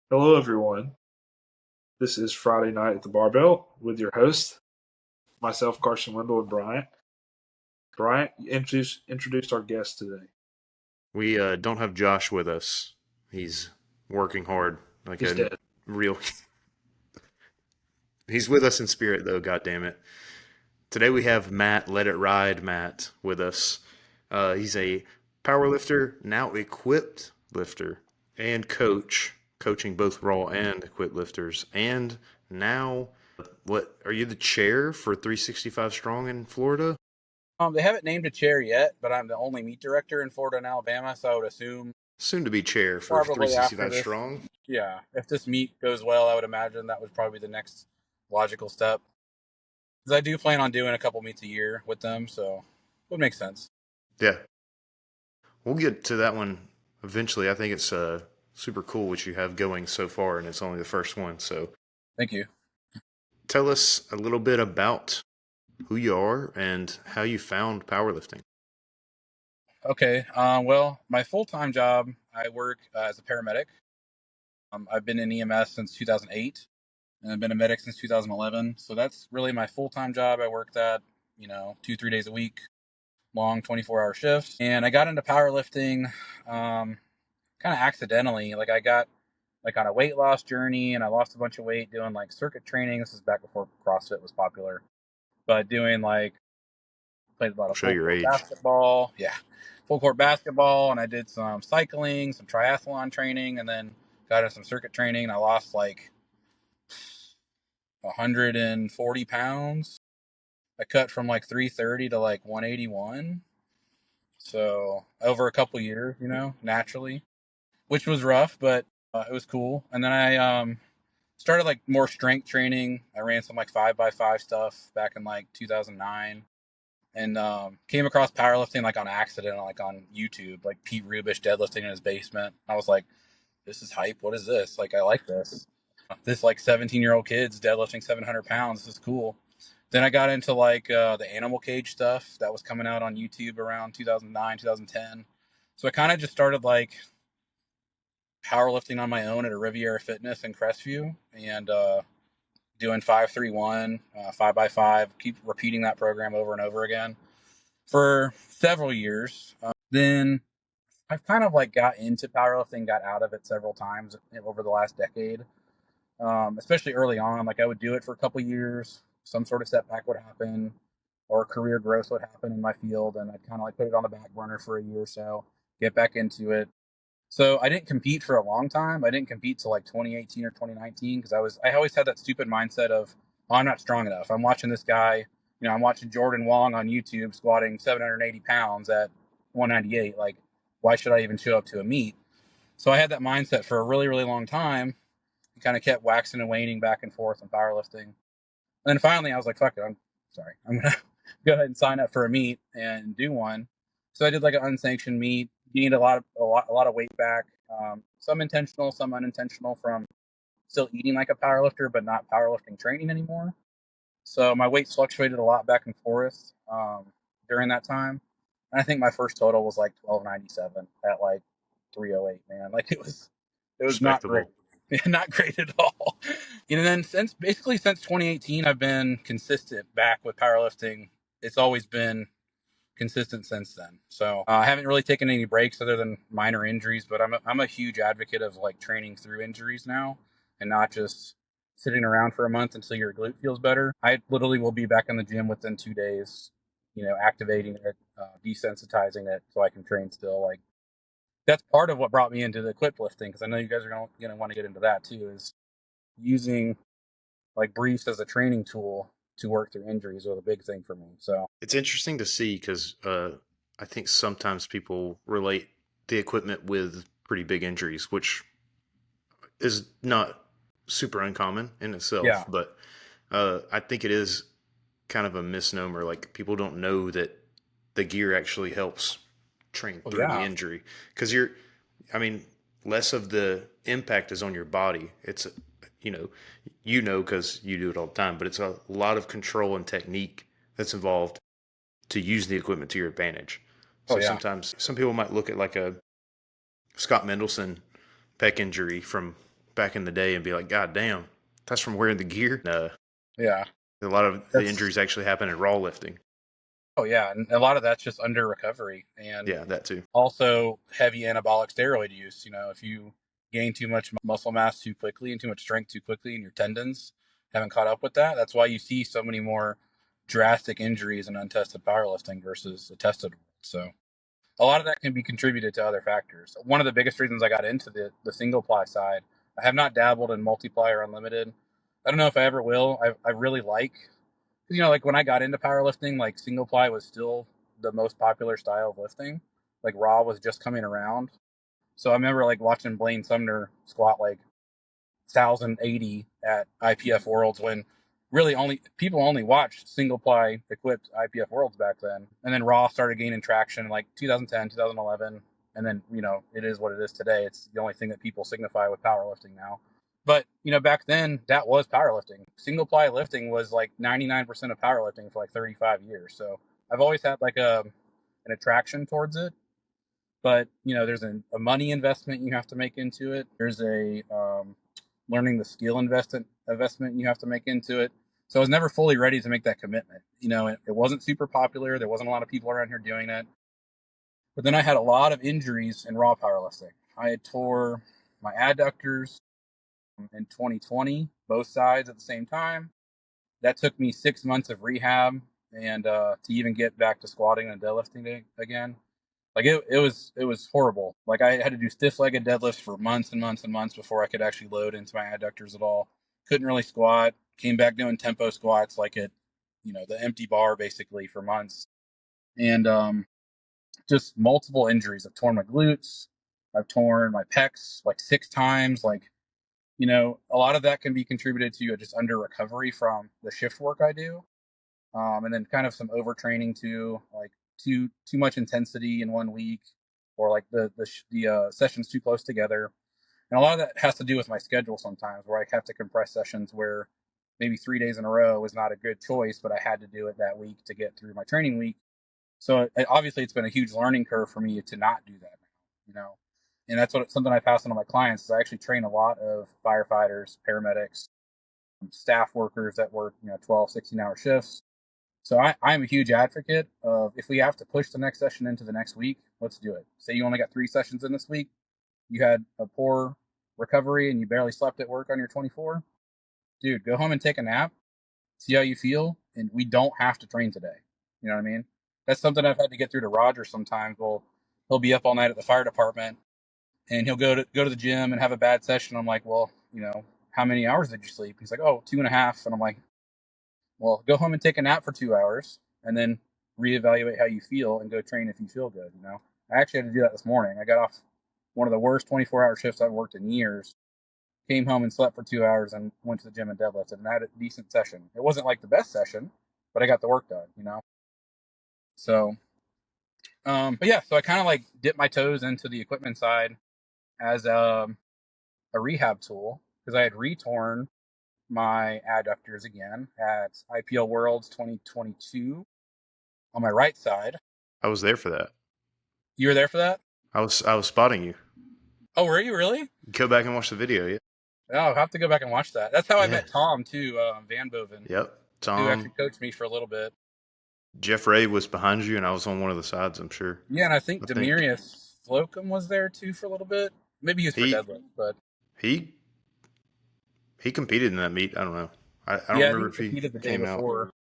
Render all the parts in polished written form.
Hello, everyone. This is Friday Night at the Barbell with your host, myself, Carson Wendell, and Bryant. Bryant, introduced our guest today. We don't have Josh with us. He's working hard, like He's a dead. real. He's with us in spirit, though. God damn it! Today we have Matt. Let it ride, Matt, with us. He's a power lifter, now equipped lifter, and coach, coaching both raw and equipped lifters. And now, what are you the chair for 365 Strong in Florida? They haven't named a chair yet, but I'm the only meet director in Florida and Alabama, so I would assume Soon to be chair for probably after 365 this, Strong. yeah, if this meet goes well, I would imagine that would probably be the next logical step. Because I do plan on doing a couple meets a year with them, so it would make sense. Yeah, we'll get to that one eventually. I think it's super cool what you have going so far, and it's only the first one. So Thank you. tell us a little bit about who you are and how you found powerlifting. Okay, well, my full-time job, I work as a paramedic. I've been in EMS since 2008, and I've been a medic since 2011, so that's really my full-time job. I work that, 2-3 days a week, long 24-hour shifts. And I got into powerlifting kind of accidentally. Like I got like on a weight loss journey and I lost a bunch of weight doing like circuit training. This is back before CrossFit was popular. But doing like played a lot of Show full your court age. basketball. Yeah. Full court basketball, and I did some cycling, some triathlon training, and then got into some circuit training, and I lost like 140 pounds. I cut from like 330 to like 181. So over a couple years, naturally, which was rough, but it was cool. And then I started like more strength training. I ran some like 5x5 stuff back in like 2009, and came across powerlifting like on accident, like on YouTube, like Pete Rubish deadlifting in his basement. I was like, this is hype. What is this? Like, I like this. This like 17-year-old kid's deadlifting 700 pounds. This is cool. Then I got into like the animal cage stuff that was coming out on YouTube around 2009, 2010. So I kind of just started like powerlifting on my own at a Riviera Fitness in Crestview, and doing 5-3-1, 5x5, keep repeating that program over and over again for several years. Then I've kind of like got into powerlifting, got out of it several times over the last decade, especially early on. Like I would do it for a couple years, some sort of setback would happen, or career growth would happen in my field, and I'd kind of like put it on the back burner for a year or so, get back into it. So I didn't compete for a long time. I didn't compete till like 2018 or 2019 because I always had that stupid mindset of, oh, I'm not strong enough. I'm watching this guy, I'm watching Jordan Wong on YouTube squatting 780 pounds at 198. Like, why should I even show up to a meet? So I had that mindset for a really, really long time, and kind of kept waxing and waning back and forth in powerlifting. And then finally I was like, fuck it, I'm going to go ahead and sign up for a meet and do one. So I did like an unsanctioned meet, gained a lot of weight back, some intentional, some unintentional from still eating like a powerlifter, but not powerlifting training anymore. So my weight fluctuated a lot back and forth during that time. And I think my first total was like 1297 at like 308, man. Like it was not great. Respectable. Not great at all. And then since 2018, I've been consistent back with powerlifting. It's always been consistent since then. So I haven't really taken any breaks other than minor injuries, but I'm a huge advocate of like training through injuries now and not just sitting around for a month until your glute feels better. I literally will be back in the gym within 2 days, activating it, desensitizing it so I can train still. Like that's part of what brought me into the equip lifting, because I know you guys are going to want to get into that too, is using like briefs as a training tool to work through injuries was a big thing for me. So It's interesting to see because I think sometimes people relate the equipment with pretty big injuries, which is not super uncommon in yeah, itself, but I think it is kind of a misnomer. Like people don't know that the gear actually helps train Oh, through the yeah. injury because I mean, less of the impact is on your body. It's, because you do it all the time, but it's a lot of control and technique that's involved to use the equipment to your advantage. Oh, So yeah. sometimes some people might look at like a Scott Mendelson pec injury from back in the day and be like, God damn, that's from wearing the gear. Yeah. A lot of the That's, injuries actually happen in raw lifting. oh, yeah. And a lot of that's just under recovery and Yeah, that too. also heavy anabolic steroid use. If you gain too much muscle mass too quickly and too much strength too quickly and your tendons haven't caught up with that, that's why you see so many more drastic injuries in untested powerlifting versus a tested world. So a lot of that can be contributed to other factors. One of the biggest reasons I got into the single ply side, I have not dabbled in multiply or unlimited. I don't know if I ever will. I really like, like when I got into powerlifting, like single ply was still the most popular style of lifting. Like raw was just coming around. So I remember like watching Blaine Sumner squat like 1,080 at IPF Worlds when really only people only watched single ply equipped IPF Worlds back then. And then Raw started gaining traction in like 2010, 2011. And then, it is what it is today. It's the only thing that people signify with powerlifting now. But, back then that was powerlifting. Single ply lifting was like 99% of powerlifting for like 35 years. So I've always had like an attraction towards it. But, there's a money investment you have to make into it. There's a learning the skill investment you have to make into it. So I was never fully ready to make that commitment. It wasn't super popular. There wasn't a lot of people around here doing it. But then I had a lot of injuries in raw powerlifting. I had tore my adductors in 2020, both sides at the same time. That took me 6 months of rehab and to even get back to squatting and deadlifting again. Like it was horrible. Like I had to do stiff legged deadlifts for months and months and months before I could actually load into my adductors at all. Couldn't really squat. Came back doing tempo squats like at, the empty bar basically for months. And just multiple injuries. I've torn my glutes. I've torn my pecs like 6 times. Like, a lot of that can be contributed to just under recovery from the shift work I do. And then kind of some overtraining too, like too much intensity in 1 week, or like the sessions too close together. And a lot of that has to do with my schedule sometimes, where I have to compress sessions where maybe 3 days in a row was not a good choice, but I had to do it that week to get through my training week. So obviously, it's been a huge learning curve for me to not do that now. And that's something I pass on to my clients. Is I actually train a lot of firefighters, paramedics, staff workers that work 12, 16-hour shifts. So I'm a huge advocate of if we have to push the next session into the next week, let's do it. Say you only got 3 sessions in this week, you had a poor recovery and you barely slept at work on your 24. Dude, go home and take a nap, see how you feel, and we don't have to train today. You know what I mean? That's something I've had to get through to Roger sometimes. Well, he'll be up all night at the fire department and he'll go to the gym and have a bad session. I'm like, well, how many hours did you sleep? He's like, oh, 2.5. And I'm like, well, go home and take a nap for 2 hours and then reevaluate how you feel and go train if you feel good. I actually had to do that this morning. I got off one of the worst 24-hour shifts I've worked in years, came home and slept for 2 hours and went to the gym and deadlifted and had a decent session. It wasn't like the best session, but I got the work done. So, but yeah, so I kind of like dipped my toes into the equipment side as a rehab tool because I had retorn my adductors again at IPL Worlds 2022 on my right side. I was there for that. You were there for that? I was spotting you. Oh, were you really? Go back and watch the video. Yeah. Oh, I'll have to go back and watch that. That's how I Yeah. met Tom too, Van Boven, Yep. who Tom, actually coached me for a little bit. Jeff Ray was behind you, and I was on one of the sides. I'm sure. Yeah, and I think I think Demarius Slocum was there too for a little bit. Maybe he was for he deadlift, but he he competed in that meet. I don't know. I don't yeah, I remember think if he he competed the day came out. before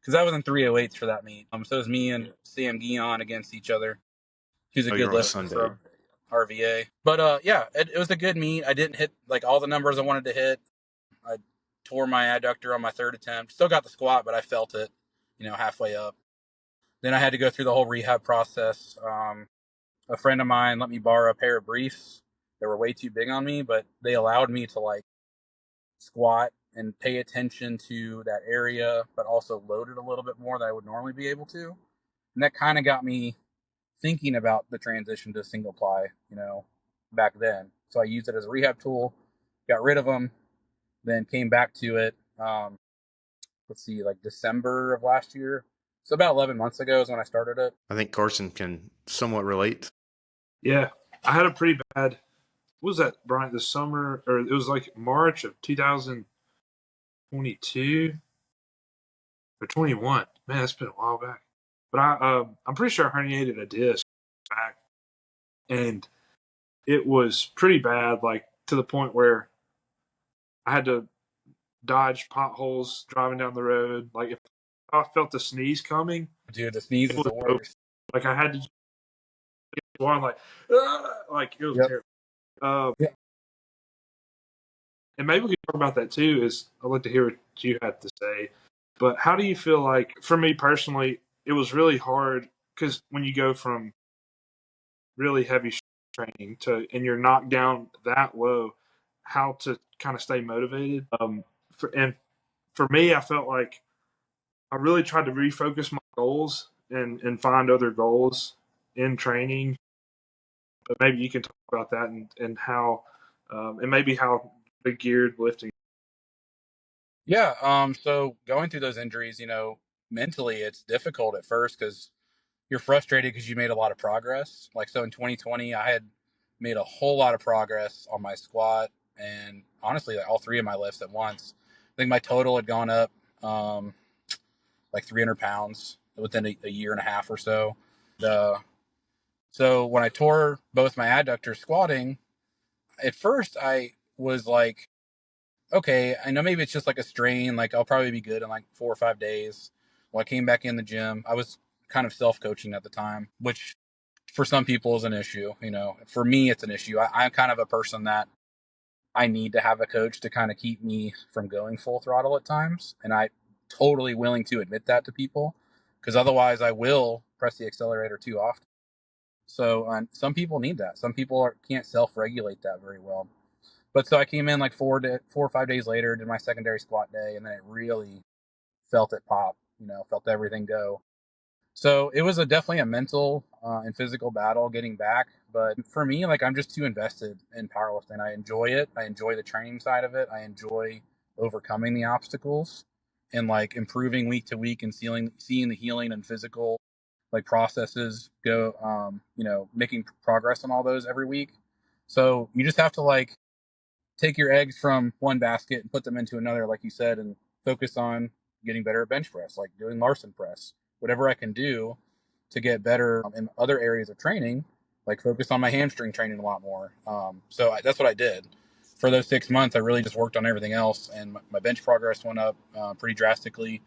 because I was in 308s for that meet. So it was me and Sam Guion against each other. He was a Oh, you're good on lifter Sunday. from RVA. But yeah, it was a good meet. I didn't hit like all the numbers I wanted to hit. I tore my adductor on my third attempt. Still got the squat, but I felt it, halfway up. Then I had to go through the whole rehab process. A friend of mine let me borrow a pair of briefs. They were way too big on me, but they allowed me to like squat and pay attention to that area, but also load it a little bit more than I would normally be able to. And that kind of got me thinking about the transition to single ply, back then. So I used it as a rehab tool, got rid of them, then came back to it. Like December of last year. So about 11 months ago is when I started it. I think Carson can somewhat relate. Yeah, I had a pretty bad. What was that, Brian? The summer, or it was like March of 2022 or 21. Man, that's been a while back. But I'm pretty sure I herniated a disc back, and it was pretty bad, like to the point where I had to dodge potholes driving down the road. Like if I felt a sneeze coming, Dude, the sneeze is the worst. like I had to get one, like it was Yep. terrible. Yeah. And maybe we can talk about that too. I'd like to hear what you had to say. But how do you feel like, for me personally, it was really hard because when you go from really heavy training and you're knocked down that low, how to kind of stay motivated. And for me, I felt like I really tried to refocus my goals and find other goals in training. But maybe you can talk about that and how, and maybe how the geared lifting. Yeah. So going through those injuries, mentally it's difficult at first because you're frustrated because you made a lot of progress. Like, so in 2020, I had made a whole lot of progress on my squat and honestly, like all three of my lifts at once. I think my total had gone up like 300 pounds within a year and a half or so. So when I tore both my adductors squatting, at first I was like, okay, I know maybe it's just like a strain. Like I'll probably be good in like 4 or 5 days. Well, I came back in the gym. I was kind of self-coaching at the time, which for some people is an issue. For me, it's an issue. I'm kind of a person that I need to have a coach to kind of keep me from going full throttle at times. And I'm totally willing to admit that to people because otherwise I will press the accelerator too often. So some people need that. Some people can't self-regulate that very well. But so I came in like 4 or 5 days later, did my secondary squat day, and then it really felt it pop, felt everything go. So it was definitely a mental and physical battle getting back. But for me, like I'm just too invested in powerlifting. I enjoy it. I enjoy the training side of it. I enjoy overcoming the obstacles and like improving week to week and seeing the healing and physical like processes go, making progress on all those every week. So you just have to like take your eggs from one basket and put them into another, like you said, and focus on getting better at bench press, like doing Larson press, whatever I can do to get better in other areas of training, like focus on my hamstring training a lot more. That's what I did. For those 6 months, I really just worked on everything else, and my bench progress went up pretty drastically,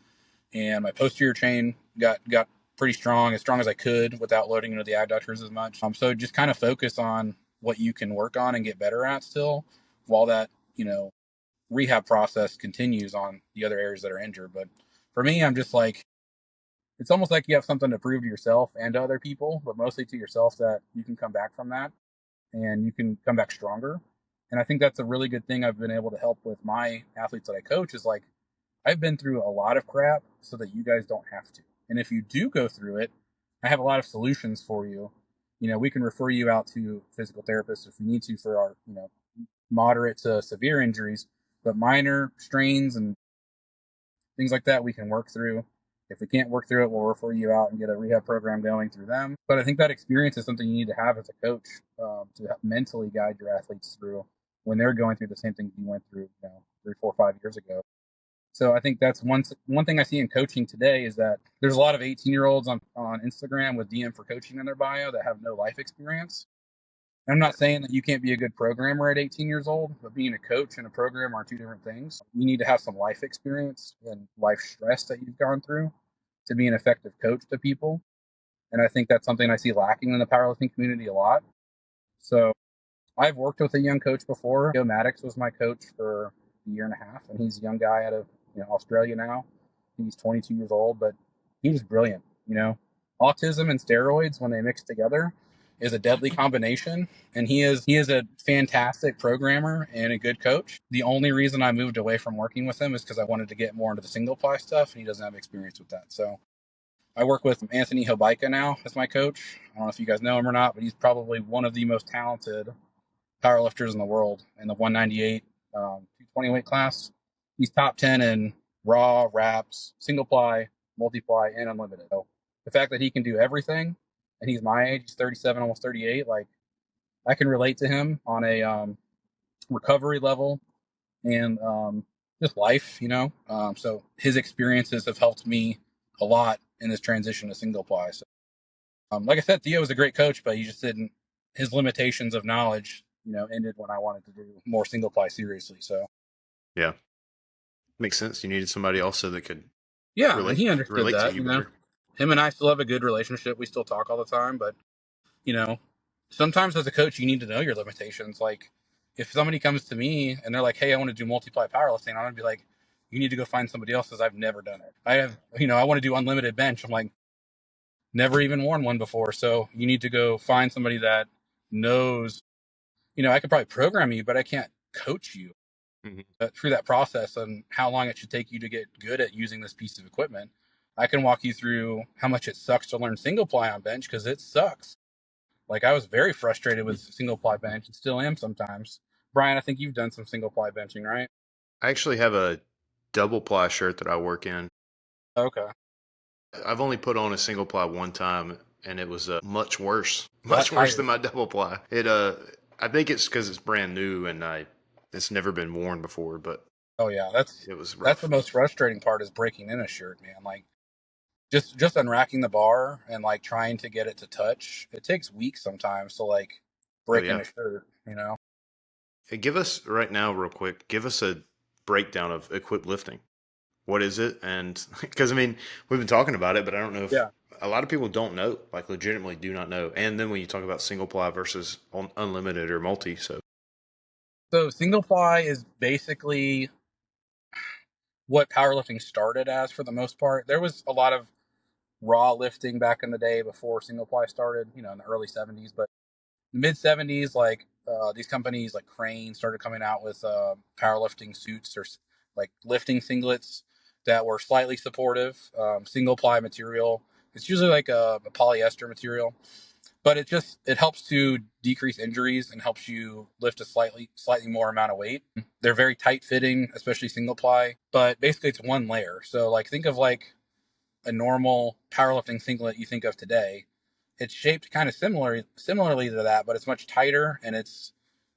and my posterior chain got pretty strong, as strong as I could without loading into the adductors as much. So just kind of focus on what you can work on and get better at still, while that rehab process continues on the other areas that are injured. But for me, I'm just like, it's almost like you have something to prove to yourself and to other people, but mostly to yourself, that you can come back from that and you can come back stronger. And I think that's a really good thing I've been able to help with my athletes that I coach, is like, I've been through a lot of crap so that you guys don't have to. And if you do go through it, I have a lot of solutions for you. We can refer you out to physical therapists if you need to for our, moderate to severe injuries, but minor strains and things like that we can work through. If we can't work through it, we'll refer you out and get a rehab program going through them. But I think that experience is something you need to have as a coach, to mentally guide your athletes through when they're going through the same things you went through, 3, 4, 5 years ago. So I think that's one thing I see in coaching today, is that there's a lot of 18-year-olds on Instagram with DM for coaching in their bio that have no life experience. I'm not saying that you can't be a good programmer at 18 years old, but being a coach and a programmer are two different things. You need to have some life experience and life stress that you've gone through to be an effective coach to people. And I think that's something I see lacking in the powerlifting community a lot. So I've worked with a young coach before. Joe Maddox was my coach for a year and a half, and he's a young guy out of Australia now. He's 22 years old, but he's brilliant. Autism and steroids, when they mix together, is a deadly combination, and he is a fantastic programmer and a good coach. The only reason I moved away from working with him is because I wanted to get more into the single ply stuff, and he doesn't have experience with that. So I work with Anthony Hobaika now as my coach. I don't know if you guys know him or not, but he's probably one of the most talented powerlifters in the world in the 198, 220 weight class. He's top 10 in raw, wraps, single ply, multiply, and unlimited. So the fact that he can do everything, and he's my age, he's 37, almost 38, like I can relate to him on a recovery level and just life, so his experiences have helped me a lot in this transition to single ply. So, like I said, Theo was a great coach, but he just didn't. His limitations of knowledge, ended when I wanted to do more single ply seriously. So Yeah, makes sense. You needed somebody also that could and he understood relate to that. you better. Him and I still have a good relationship. We still talk all the time, but you know, sometimes as a coach, you need to know your limitations. Like, if somebody comes to me and they're like, "Hey, I want to do multiply powerlifting," I'm gonna be like, "You need to go find somebody else because I've never done it. I want to do unlimited bench." I'm like, never even worn one before. So you need to go find somebody that knows. I could probably program you, but I can't coach you through that process and how long it should take you to get good at using this piece of equipment. I can walk you through how much it sucks to learn single ply on bench because it sucks. Like, I was very frustrated with single ply bench and still am sometimes. Brian, I think you've done some single ply benching, right? I actually have a double ply shirt that I work in. Okay. I've only put on a single ply one time, and it was much worse, A lot much worse than tighter. my double ply. I think it's because it's brand new and it's never been worn before, but Oh yeah, it was that's the rough. most frustrating part is breaking in a shirt, man. Like, just unracking the bar and like trying to get it to touch. It takes weeks sometimes to like Oh break in yeah. a shirt. Hey, give us right now, real quick. Give us a breakdown of equipped lifting. What is it? And because I mean, we've been talking about it, but I don't know if Yeah. a lot of people don't know, like legitimately do not know. And then when you talk about single ply versus unlimited or multi, so So single ply is basically what powerlifting started as for the most part. There was a lot of raw lifting back in the day before single ply started, in the early 70s, but mid 70s, like these companies like Crane started coming out with powerlifting suits or like lifting singlets that were slightly supportive, single ply material. It's usually like a polyester material, but it helps to decrease injuries and helps you lift a slightly more amount of weight. They're very tight fitting, especially single ply, but basically it's one layer. So like think of like a normal powerlifting singlet you think of today. It's shaped kind of similarly to that, but it's much tighter and it's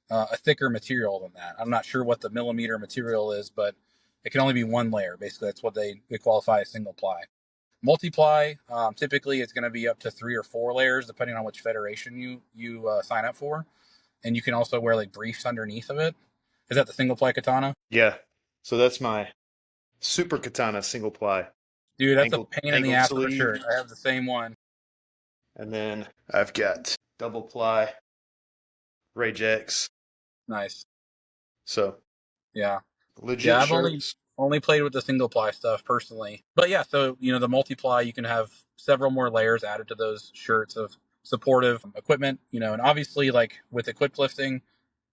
a thicker material than that. I'm not sure what the millimeter material is, but it can only be one layer. Basically, that's what they qualify as single ply. Multiply, typically it's going to be up to 3 or 4 layers, depending on which federation you sign up for. And you can also wear like briefs underneath of it. Is that the single ply katana? yeah. So that's my super katana single ply Dude, that's a pain in the angled ass of a sleeve, shirt. I have the same one. and then I've got double ply Rage X. Nice. So Yeah. Yeah, legit I've only shirts. only played with the single ply stuff personally. But yeah, so the multiply, you can have several more layers added to those shirts of supportive equipment, and obviously like with equipped lifting,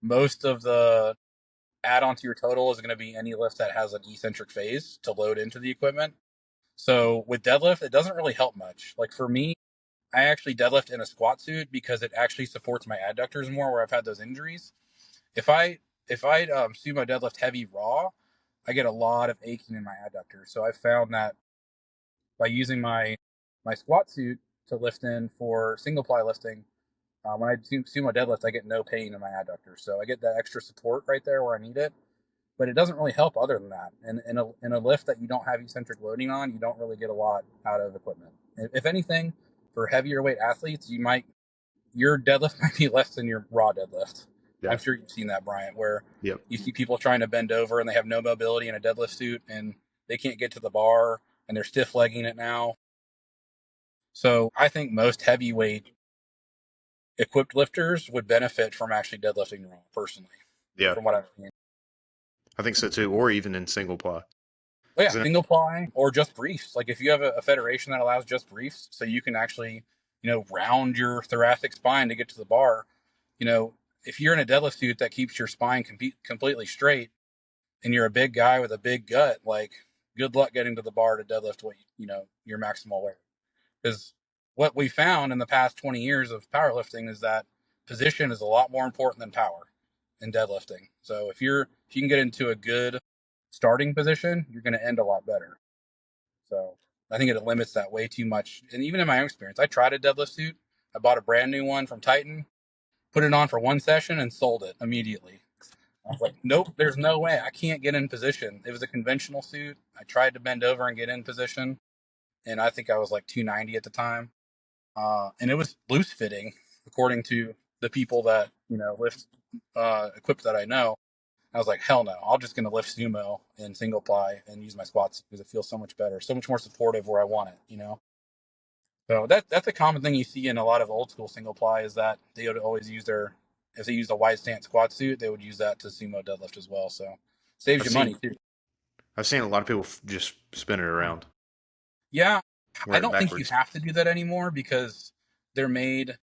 most of the add on to your total is going to be any lift that has an eccentric phase to load into the equipment. So with deadlift, it doesn't really help much. Like for me, I actually deadlift in a squat suit because it actually supports my adductors more where I've had those injuries. If I sumo deadlift heavy raw, I get a lot of aching in my adductors. So I found that by using my squat suit to lift in for single ply lifting, when I do sumo deadlift, I get no pain in my adductors. So I get that extra support right there where I need it. But it doesn't really help other than that. And in a lift that you don't have eccentric loading on, you don't really get a lot out of equipment. If anything, for heavier weight athletes, your deadlift might be less than your raw deadlift. Yeah. I'm sure you've seen that, Bryant, where Yep. you see people trying to bend over and they have no mobility in a deadlift suit and they can't get to the bar and they're stiff legging it now. So I think most heavyweight equipped lifters would benefit from actually deadlifting raw, personally, Yeah. from what I've seen. I think so too. Or even in single ply. But yeah, 'Cause then- single ply or just briefs. Like if you have a federation that allows just briefs, so you can actually, round your thoracic spine to get to the bar. If you're in a deadlift suit that keeps your spine completely straight, and you're a big guy with a big gut, like, good luck getting to the bar to deadlift your maximal weight. Because what we found in the past 20 years of powerlifting is that position is a lot more important than power in deadlifting. So if you can get into a good starting position, you're going to end a lot better. So I think it limits that way too much. And even in my own experience, I tried a deadlift suit. I bought a brand new one from Titan, put it on for one session, and sold it immediately. I was like, nope, there's no way. I can't get in position. It was a conventional suit. I tried to bend over and get in position, and I think I was like 290 at the time. And it was loose fitting, according to the people that, lift equipped that I know. I was like, hell no, I'm just going to lift sumo in single ply and use my squats because it feels so much better, so much more supportive where I want it. So that's a common thing you see in a lot of old school single ply, is that they would always use if they used a wide stance squat suit, they would use that to sumo deadlift as well. So saves you money too. I've seen a lot of people just spin it around. Yeah, Wear I it don't think you backwards. have to do that anymore because they're made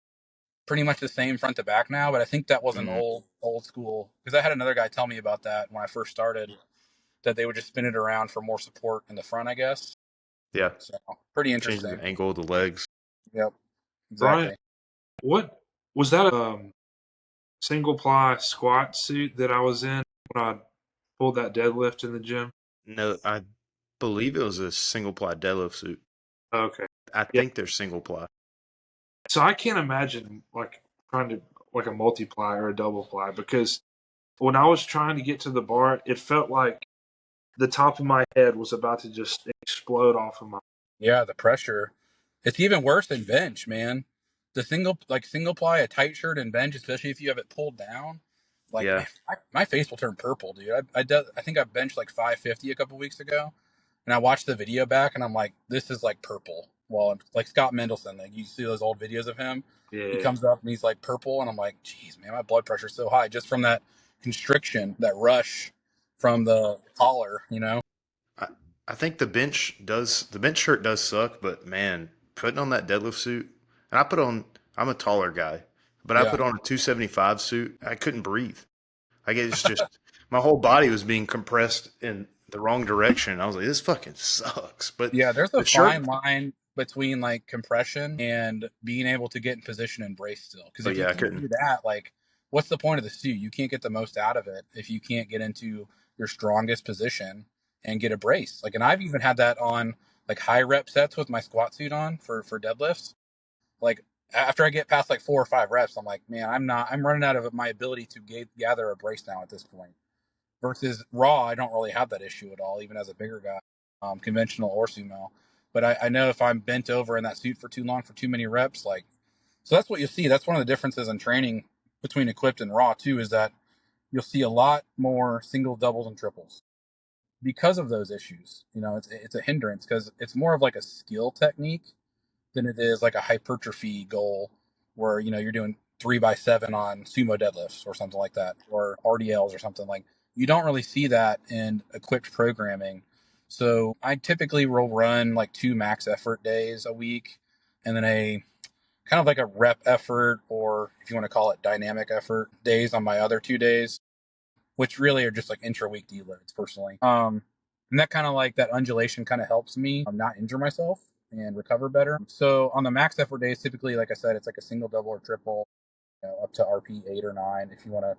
pretty much the same front to back now. But I think that was an old school, because I had another guy tell me about that when I first started, that they would just spin it around for more support in the front, I guess. Yeah. So pretty Changes interesting. the angle of the legs. Yep, Brian, exactly. what was that a single ply squat suit that I was in when I pulled that deadlift in the gym? No, I believe it was a single ply deadlift suit. Okay. I Yeah. think they're single ply. So I can't imagine like trying to like a multiply or a double ply, because when I was trying to get to the bar, it felt like the top of my head was about to just explode off of my. Yeah, the pressure. It's even worse than bench, man. The single ply, a tight shirt and bench, especially if you have it pulled down, like, Yeah. man, my face will turn purple, dude. I think I benched like 550 a couple weeks ago, and I watched the video back, and I'm like, this is like purple. Well, like Scott Mendelson, like, you see those old videos of him. He Yeah. comes up and he's like purple, and I'm like, geez, man, my blood pressure's so high just from that constriction, that rush from the collar. I, I think the bench shirt does suck, but man, putting on that deadlift suit, and I'm a taller guy, but I Yeah. put on a 275 suit. I couldn't breathe. Like, it's just, my whole body was being compressed in the wrong direction. I was like, this fucking sucks. But Yeah, there's a the shirt, fine line between like compression and being able to get in position and brace still. Because but if you yeah, I can't couldn't. do that, like, what's the point of the suit? You can't get the most out of it if you can't get into your strongest position and get a brace. Like, and I've even had that on like high rep sets with my squat suit on for deadlifts. Like, after I get past like 4 or 5 reps, I'm like, man, I'm running out of my ability to gather a brace now at this point. Versus raw, I don't really have that issue at all, even as a bigger guy, conventional or sumo. But I know if I'm bent over in that suit for too long, for too many reps, like, so that's what you'll see. That's one of the differences in training between equipped and raw too, is that you'll see a lot more singles, doubles, and triples because of those issues. It's a hindrance because it's more of like a skill technique than it is like a hypertrophy goal where you're doing 3x7 on sumo deadlifts or something like that, or RDLs or something. Like, you don't really see that in equipped programming. So I typically will run like 2 max effort days a week, and then a kind of like a rep effort, or if you want to call it dynamic effort days on my other 2 days, which really are just like intra-week deloads personally. And that kind of like that undulation kind of helps me not injure myself and recover better. So on the max effort days, typically, like I said, it's like a single, double, or triple, up to RP 8 or 9 if you want to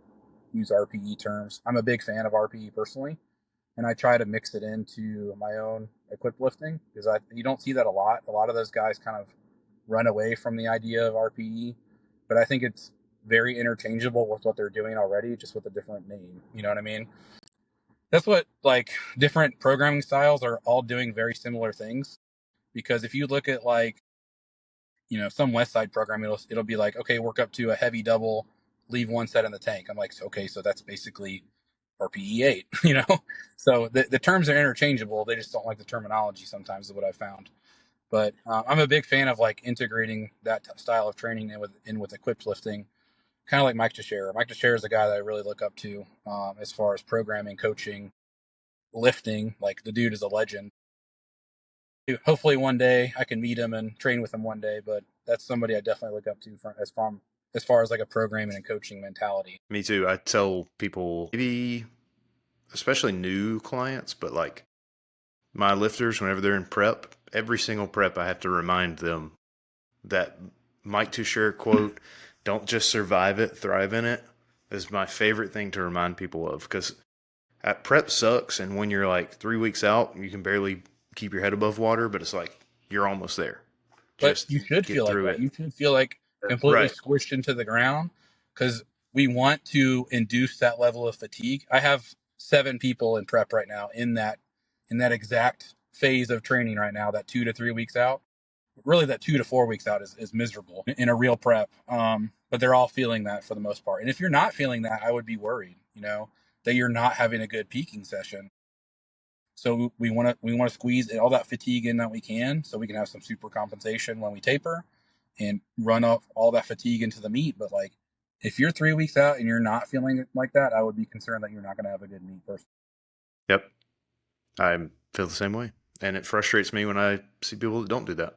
use RPE terms. I'm a big fan of RPE personally, and I try to mix it into my own equipped lifting because you don't see that a lot. A lot of those guys kind of run away from the idea of RPE, but I think it's very interchangeable with what they're doing already, just with a different name. You know what I mean? That's what, like, different programming styles are all doing very similar things. Because if you look at like, some West Side program, it'll be like, okay, work up to a heavy double, leave one set in the tank. I'm like, okay, so that's basically RPE 8, So the terms are interchangeable. They just don't like the terminology sometimes, is what I found. But I'm a big fan of like integrating that style of training in with equipped lifting, kind of like Mike Teixeira. Mike Teixeira is a guy that I really look up to as far as programming, coaching, lifting. Like, the dude is a legend. Hopefully one day I can meet him and train with him one day, but that's somebody I definitely look up to as far as like a programming and coaching mentality. Me too. I tell people, maybe especially new clients, but like my lifters, whenever they're in prep, every single prep, I have to remind them that Mike Toucher quote, "Don't just survive it, thrive in it," is my favorite thing to remind people of, because at prep sucks, and when you're like 3 weeks out, you can barely keep your head above water, but it's like you're almost there. But Just you should get feel like through that. it. You should feel like completely Right. squished into the ground, because we want to induce that level of fatigue. I have 7 people in prep right now in that exact phase of training right now, that 2 to 3 weeks out. Really, that 2 to 4 weeks out is miserable in a real prep. But they're all feeling that for the most part. And if you're not feeling that, I would be worried, that you're not having a good peaking session. So we want to squeeze all that fatigue in that we can, so we can have some super compensation when we taper and run up all that fatigue into the meet. But like, if you're 3 weeks out and you're not feeling like that, I would be concerned that you're not going to have a good meet person. Yep. I feel the same way. And it frustrates me when I see people that don't do that.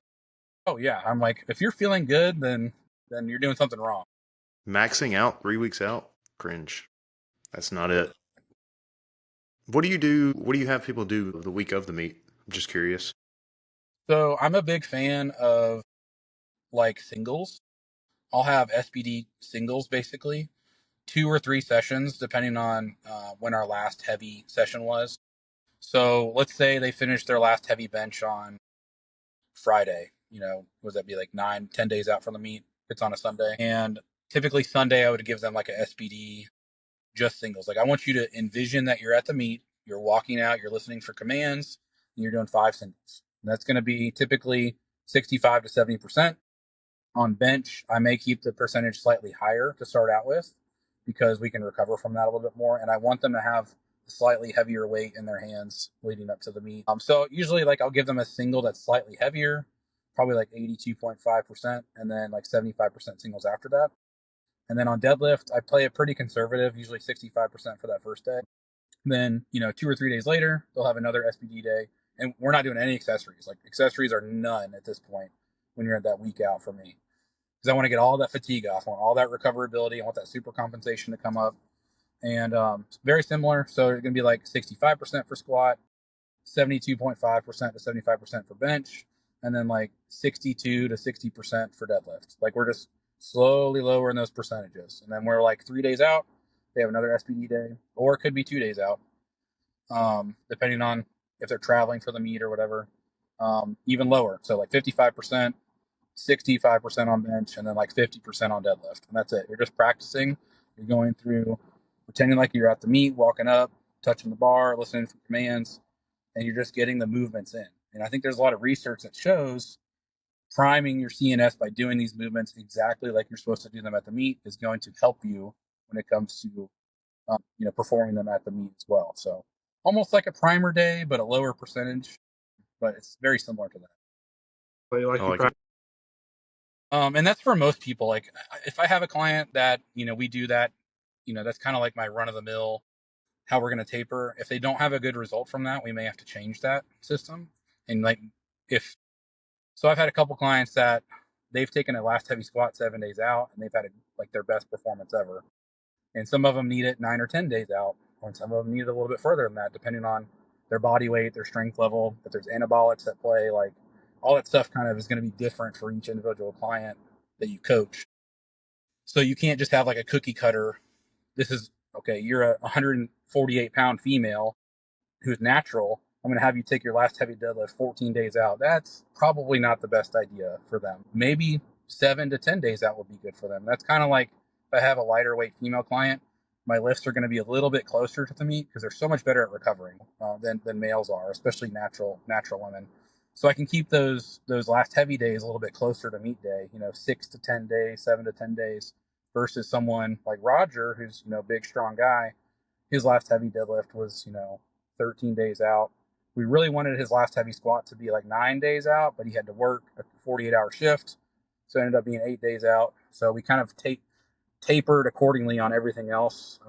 Oh yeah, I'm like, if you're feeling good, then you're doing something wrong. Maxing out 3 weeks out, cringe. That's not it. What do you do? What do you have people do the week of the meet? I'm just curious. So I'm a big fan of like singles. I'll have SBD singles, basically 2 or 3 sessions depending on when our last heavy session was. So let's say they finished their last heavy bench on Friday. Would that be like 9, 10 days out from the meet? It's on a Sunday. And typically Sunday, I would give them like a SBD, just singles. Like, I want you to envision that you're at the meet, you're walking out, you're listening for commands, and you're doing 5 singles. And that's going to be typically 65 to 70%. On bench, I may keep the percentage slightly higher to start out with, because we can recover from that a little bit more. And I want them to have a slightly heavier weight in their hands leading up to the meet. So usually, like, I'll give them a single that's slightly heavier, probably like 82.5%, and then like 75% singles after that. And then on deadlift, I play it pretty conservative, usually 65% for that first day. Then, 2 or 3 days later, they'll have another SBD day. And we're not doing any accessories. Like, accessories are none at this point when you're at that week out for me, because I want to get all that fatigue off. I want all that recoverability. I want that super compensation to come up. And very similar. So it's going to be like 65% for squat, 72.5% to 75% for bench, and then like 62 to 60% for deadlift. Like, we're just slowly lowering those percentages. And then we're like 3 days out, they have another SBD day, or it could be 2 days out, depending on if they're traveling for the meet or whatever. Even lower. So like 55%, 65% on bench, and then like 50% on deadlift. And that's it. You're just practicing. You're going through, pretending like you're at the meet, walking up, touching the bar, listening for commands, and you're just getting the movements in. And I think there's a lot of research that shows priming your CNS by doing these movements exactly like you're supposed to do them at the meet is going to help you when it comes to performing them at the meet as well. So almost like a primer day, but a lower percentage. But it's very similar to that. So you like I your like it. And that's for most people. Like, if I have a client that, we do that, that's kind of like my run of the mill, how we're going to taper. If they don't have a good result from that, we may have to change that system. And like, so I've had a couple clients that they've taken a last heavy squat 7 days out, and they've had like their best performance ever. And some of them need it 9 or 10 days out, or some of them need it a little bit further than that, depending on their body weight, their strength level, if there's anabolics at play. Like, all that stuff kind of is going to be different for each individual client that you coach. So you can't just have like a cookie cutter. This is okay. You're a 148-pound female who's natural. I'm going to have you take your last heavy deadlift 14 days out. That's probably not the best idea for them. Maybe 7 to 10 days out would be good for them. That's kind of like, if I have a lighter weight female client, my lifts are going to be a little bit closer to the meet, because they're so much better at recovering than males are, especially natural women. So I can keep those last heavy days a little bit closer to meet day, 6 to 10 days, 7 to 10 days, versus someone like Roger, who's, big, strong guy. His last heavy deadlift was, 13 days out. We really wanted his last heavy squat to be like 9 days out, but he had to work a 48-hour shift. So it ended up being 8 days out. So we kind of tapered accordingly on everything else,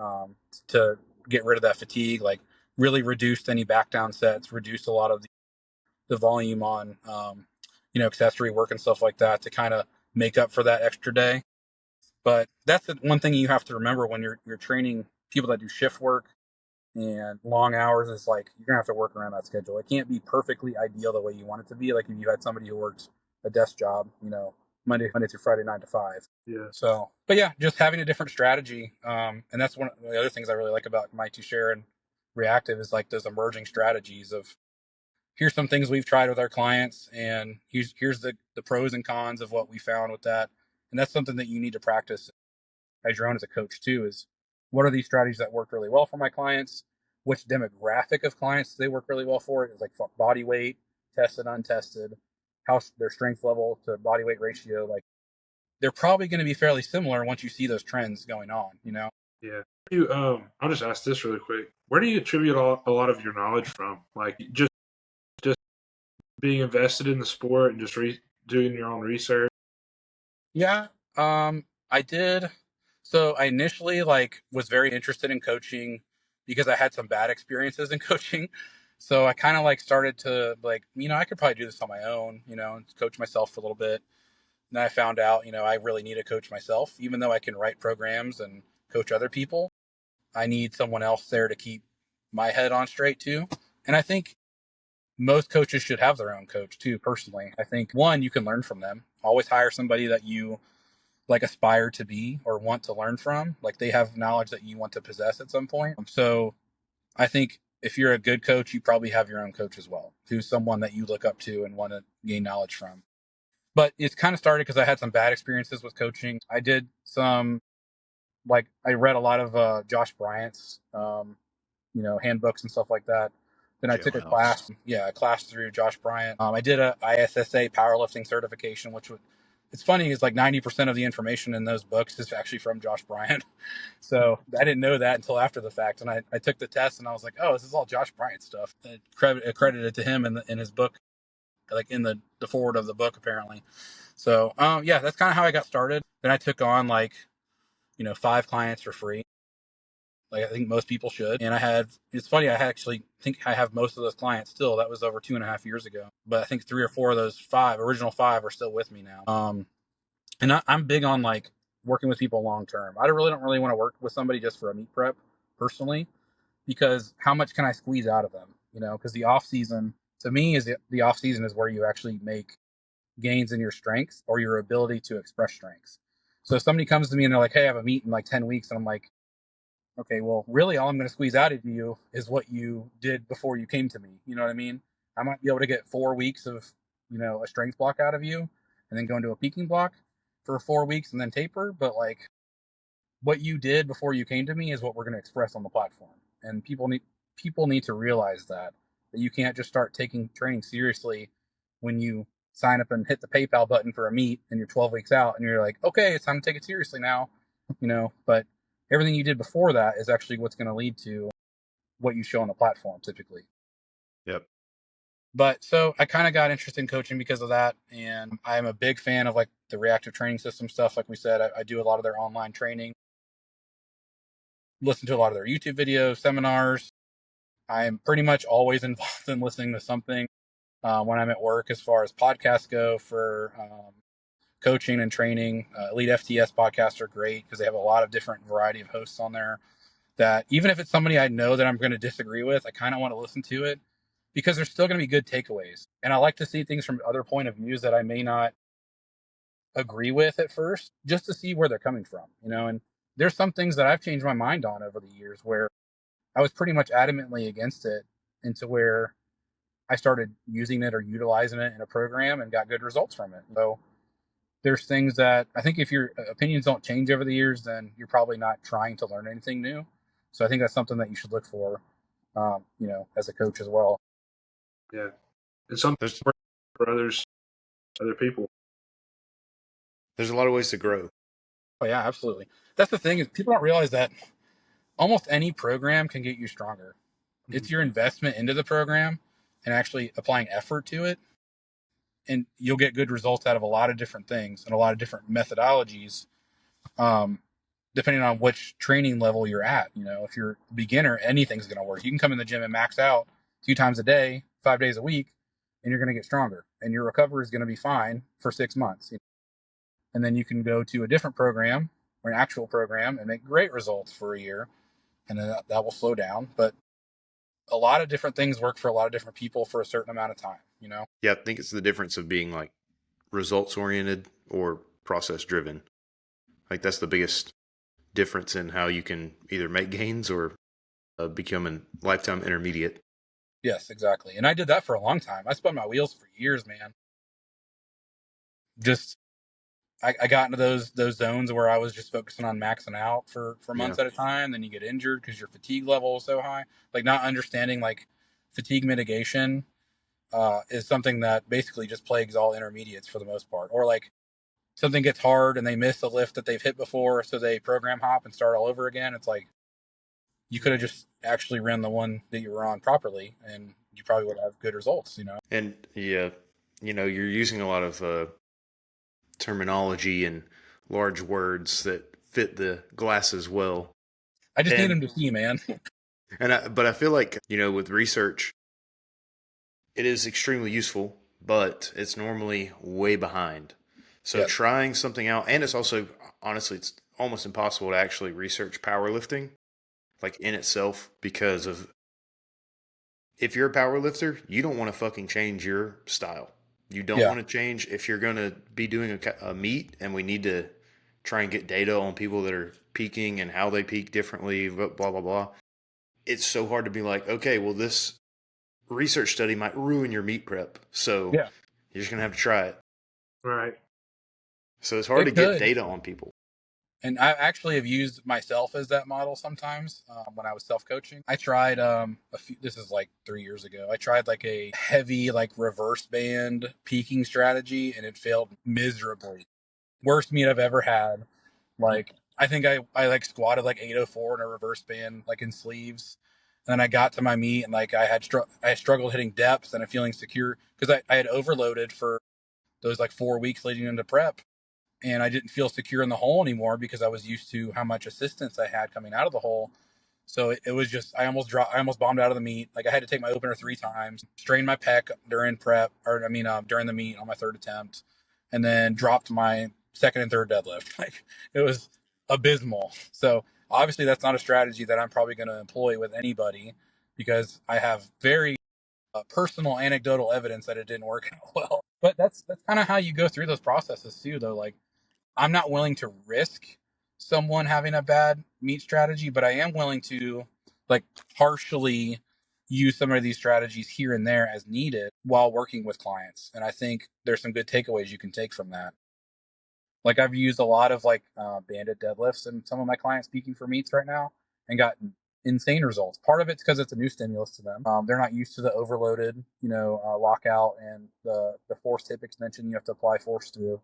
to get rid of that fatigue, like really reduced any back down sets, reduced a lot of the volume on, accessory work and stuff like that, to kind of make up for that extra day. But that's the one thing you have to remember when you're training people that do shift work and long hours, is like you're gonna have to work around that schedule. It can't be perfectly ideal the way you want it to be. Like if you had somebody who works a desk job, Monday through Friday, 9 to 5. Yeah. So, but yeah, just having a different strategy. And that's one of the other things I really like about My Two Share and Reactive is like those emerging strategies of, here's some things we've tried with our clients, and here's the pros and cons of what we found with that. And that's something that you need to practice as your own as a coach too, is what are these strategies that work really well for my clients? Which demographic of clients they work really well for? It's like body weight, tested, untested, how their strength level to body weight ratio. Like they're probably going to be fairly similar once you see those trends going on, Yeah. I'll just ask this really quick. Where do you attribute a lot of your knowledge from? Like just being invested in the sport and just doing your own research? Yeah. I did. So I initially was very interested in coaching because I had some bad experiences in coaching. So I kind of started to I could probably do this on my own, and coach myself for a little bit. And then I found out, I really need a coach myself, even though I can write programs and coach other people. I need someone else there to keep my head on straight too. And I think most coaches should have their own coach too, personally. I think one, you can learn from them. Always hire somebody that you aspire to be or want to learn from. Like they have knowledge that you want to possess at some point. So I think if you're a good coach, you probably have your own coach as well, who's someone that you look up to and want to gain knowledge from. But it's kind of started because I had some bad experiences with coaching. I did some, I read a lot of Josh Bryant's, handbooks and stuff like that. Then I took a Jailhouse. class through Josh Bryant. I did a ISSA powerlifting certification, which it's funny, is like 90% of the information in those books is actually from Josh Bryant. So I didn't know that until after the fact. And I took the test and I was like, oh, this is all Josh Bryant stuff. Accredited to him in his book, like in the forward of the book, apparently. So, yeah, that's kind of how I got started. Then I took on 5 clients for free. Like I think most people should. And it's funny, I actually think I have most of those clients still. That was over 2.5 years ago. But I think 3 or 4 of those original 5 are still with me now. And I'm big on working with people long term. I don't really want to work with somebody just for a meet prep personally, because how much can I squeeze out of them? Because the off season to me is the off season is where you actually make gains in your strength or your ability to express strengths. So if somebody comes to me and they're like, hey, I have a meet in 10 weeks. And I'm like, okay, well, really all I'm going to squeeze out of you is what you did before you came to me. You know what I mean? I might be able to get 4 weeks of, a strength block out of you and then go into a peaking block for 4 weeks and then taper. But what you did before you came to me is what we're going to express on the platform. And people need to realize that you can't just start taking training seriously when you sign up and hit the PayPal button for a meet and you're 12 weeks out and you're like, okay, it's time to take it seriously now, but everything you did before that is actually what's going to lead to what you show on the platform typically. Yep. But so I kind of got interested in coaching because of that. And I'm a big fan of the reactive training system stuff. Like we said, I do a lot of their online training, listen to a lot of their YouTube videos, seminars. I'm pretty much always involved in listening to something when I'm at work, as far as podcasts go for coaching and training. Elite FTS podcasts are great because they have a lot of different variety of hosts on there that even if it's somebody I know that I'm going to disagree with, I kind of want to listen to it because there's still going to be good takeaways. And I like to see things from other point of views that I may not agree with at first, just to see where they're coming from, and there's some things that I've changed my mind on over the years where I was pretty much adamantly against it, into where I started using it or utilizing it in a program and got good results from it. So there's things that I think if your opinions don't change over the years, then you're probably not trying to learn anything new. So I think that's something that you should look for, as a coach as well. Yeah. And some for other people. There's a lot of ways to grow. Oh yeah, absolutely. That's the thing, is people don't realize that almost any program can get you stronger. Mm-hmm. It's your investment into the program and actually applying effort to it. And you'll get good results out of a lot of different things and a lot of different methodologies, depending on which training level you're at. If you're a beginner, anything's going to work. You can come in the gym and max out 2 times a day, 5 days a week, and you're going to get stronger. And your recovery is going to be fine for 6 months. and then you can go to a different program or an actual program and make great results for a year, and then that will slow down. But a lot of different things work for a lot of different people for a certain amount of time, you know? Yeah, I think it's the difference of being like results oriented or process driven. Like that's the biggest difference in how you can either make gains or become a lifetime intermediate. Yes, exactly. And I did that for a long time. I spun my wheels for years, man. Just I got into those zones where I was just focusing on maxing out for Yeah. months at a time. Then you get injured because your fatigue level is so high. Like not understanding like fatigue mitigation is something that basically just plagues all intermediates for the most part. Or like something gets hard and they miss a lift that they've hit before, so they program hop and start all over again. It's like you could have just actually ran the one that you were on properly, and you probably would have good results. You know. And yeah, you're using a lot of terminology and large words that fit the glasses well. I just need And them to see, man. but I feel like, with research, it is extremely useful, but it's normally way behind. So Yeah. trying something out, and it's also honestly, it's almost impossible to actually research powerlifting, like in itself, because of if you're a power lifter, you don't want to fucking change your style. You don't Yeah. want to change if you're going to be doing a meet and we need to try and get data on people that are peaking and how they peak differently, blah, blah, blah. It's so hard to be like, okay, well, this research study might ruin your meet prep. So Yeah. you're just going to have to try it. Right. So it's hard to It get could. data on people. And I actually have used myself as that model sometimes when I was self-coaching. I tried this is like 3 years ago. I tried like a heavy like reverse band peaking strategy, and it failed miserably. Worst meet I've ever had. Like I think I like squatted like 804 in a reverse band like in sleeves. And then I got to my meet and like I struggled hitting depth and feeling secure because I had overloaded for those like 4 weeks leading into prep, and I didn't feel secure in the hole anymore because I was used to how much assistance I had coming out of the hole. So it was just I almost bombed out of the meet. Like I had to take my opener 3 times, strained my pec during prep, or I mean during the meet on my third attempt, and then dropped my second and third deadlift. Like it was abysmal. So obviously that's not a strategy that I'm probably going to employ with anybody because I have very personal anecdotal evidence that it didn't work out well. But that's kind of how you go through those processes too, though. Like I'm not willing to risk someone having a bad meat strategy, but I am willing to like partially use some of these strategies here and there as needed while working with clients. And I think there's some good takeaways you can take from that. Like I've used a lot of like banded deadlifts and some of my clients peaking for meets right now and got insane results. Part of it's because it's a new stimulus to them. They're not used to the overloaded, lockout and the forced hip extension you have to apply force through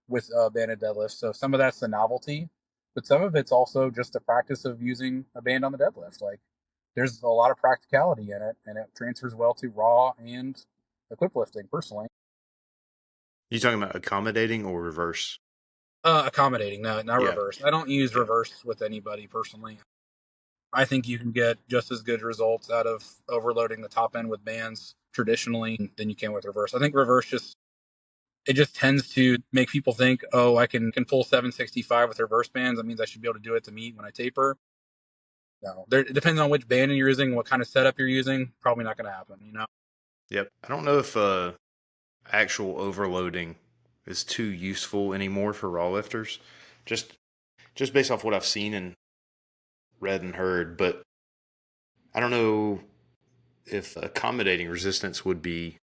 with banded deadlifts. So some of that's the novelty, but some of it's also just the practice of using a band on the deadlift. Like there's a lot of practicality in it, and it transfers well to raw and equip lifting personally. You talking about accommodating or reverse? Accommodating, no, not Yeah. reverse. I don't use Yeah. reverse with anybody personally. I think you can get just as good results out of overloading the top end with bands traditionally than you can with reverse. I think reverse just tends to make people think, oh, I can pull 765 with reverse bands. That means I should be able to do it to meet when I taper. No, it depends on which band you're using, what kind of setup you're using. Probably not going to happen, you know? Yep. I don't know if actual overloading is too useful anymore for raw lifters. Just just based off what I've seen and read and heard, but I don't know if accommodating resistance would be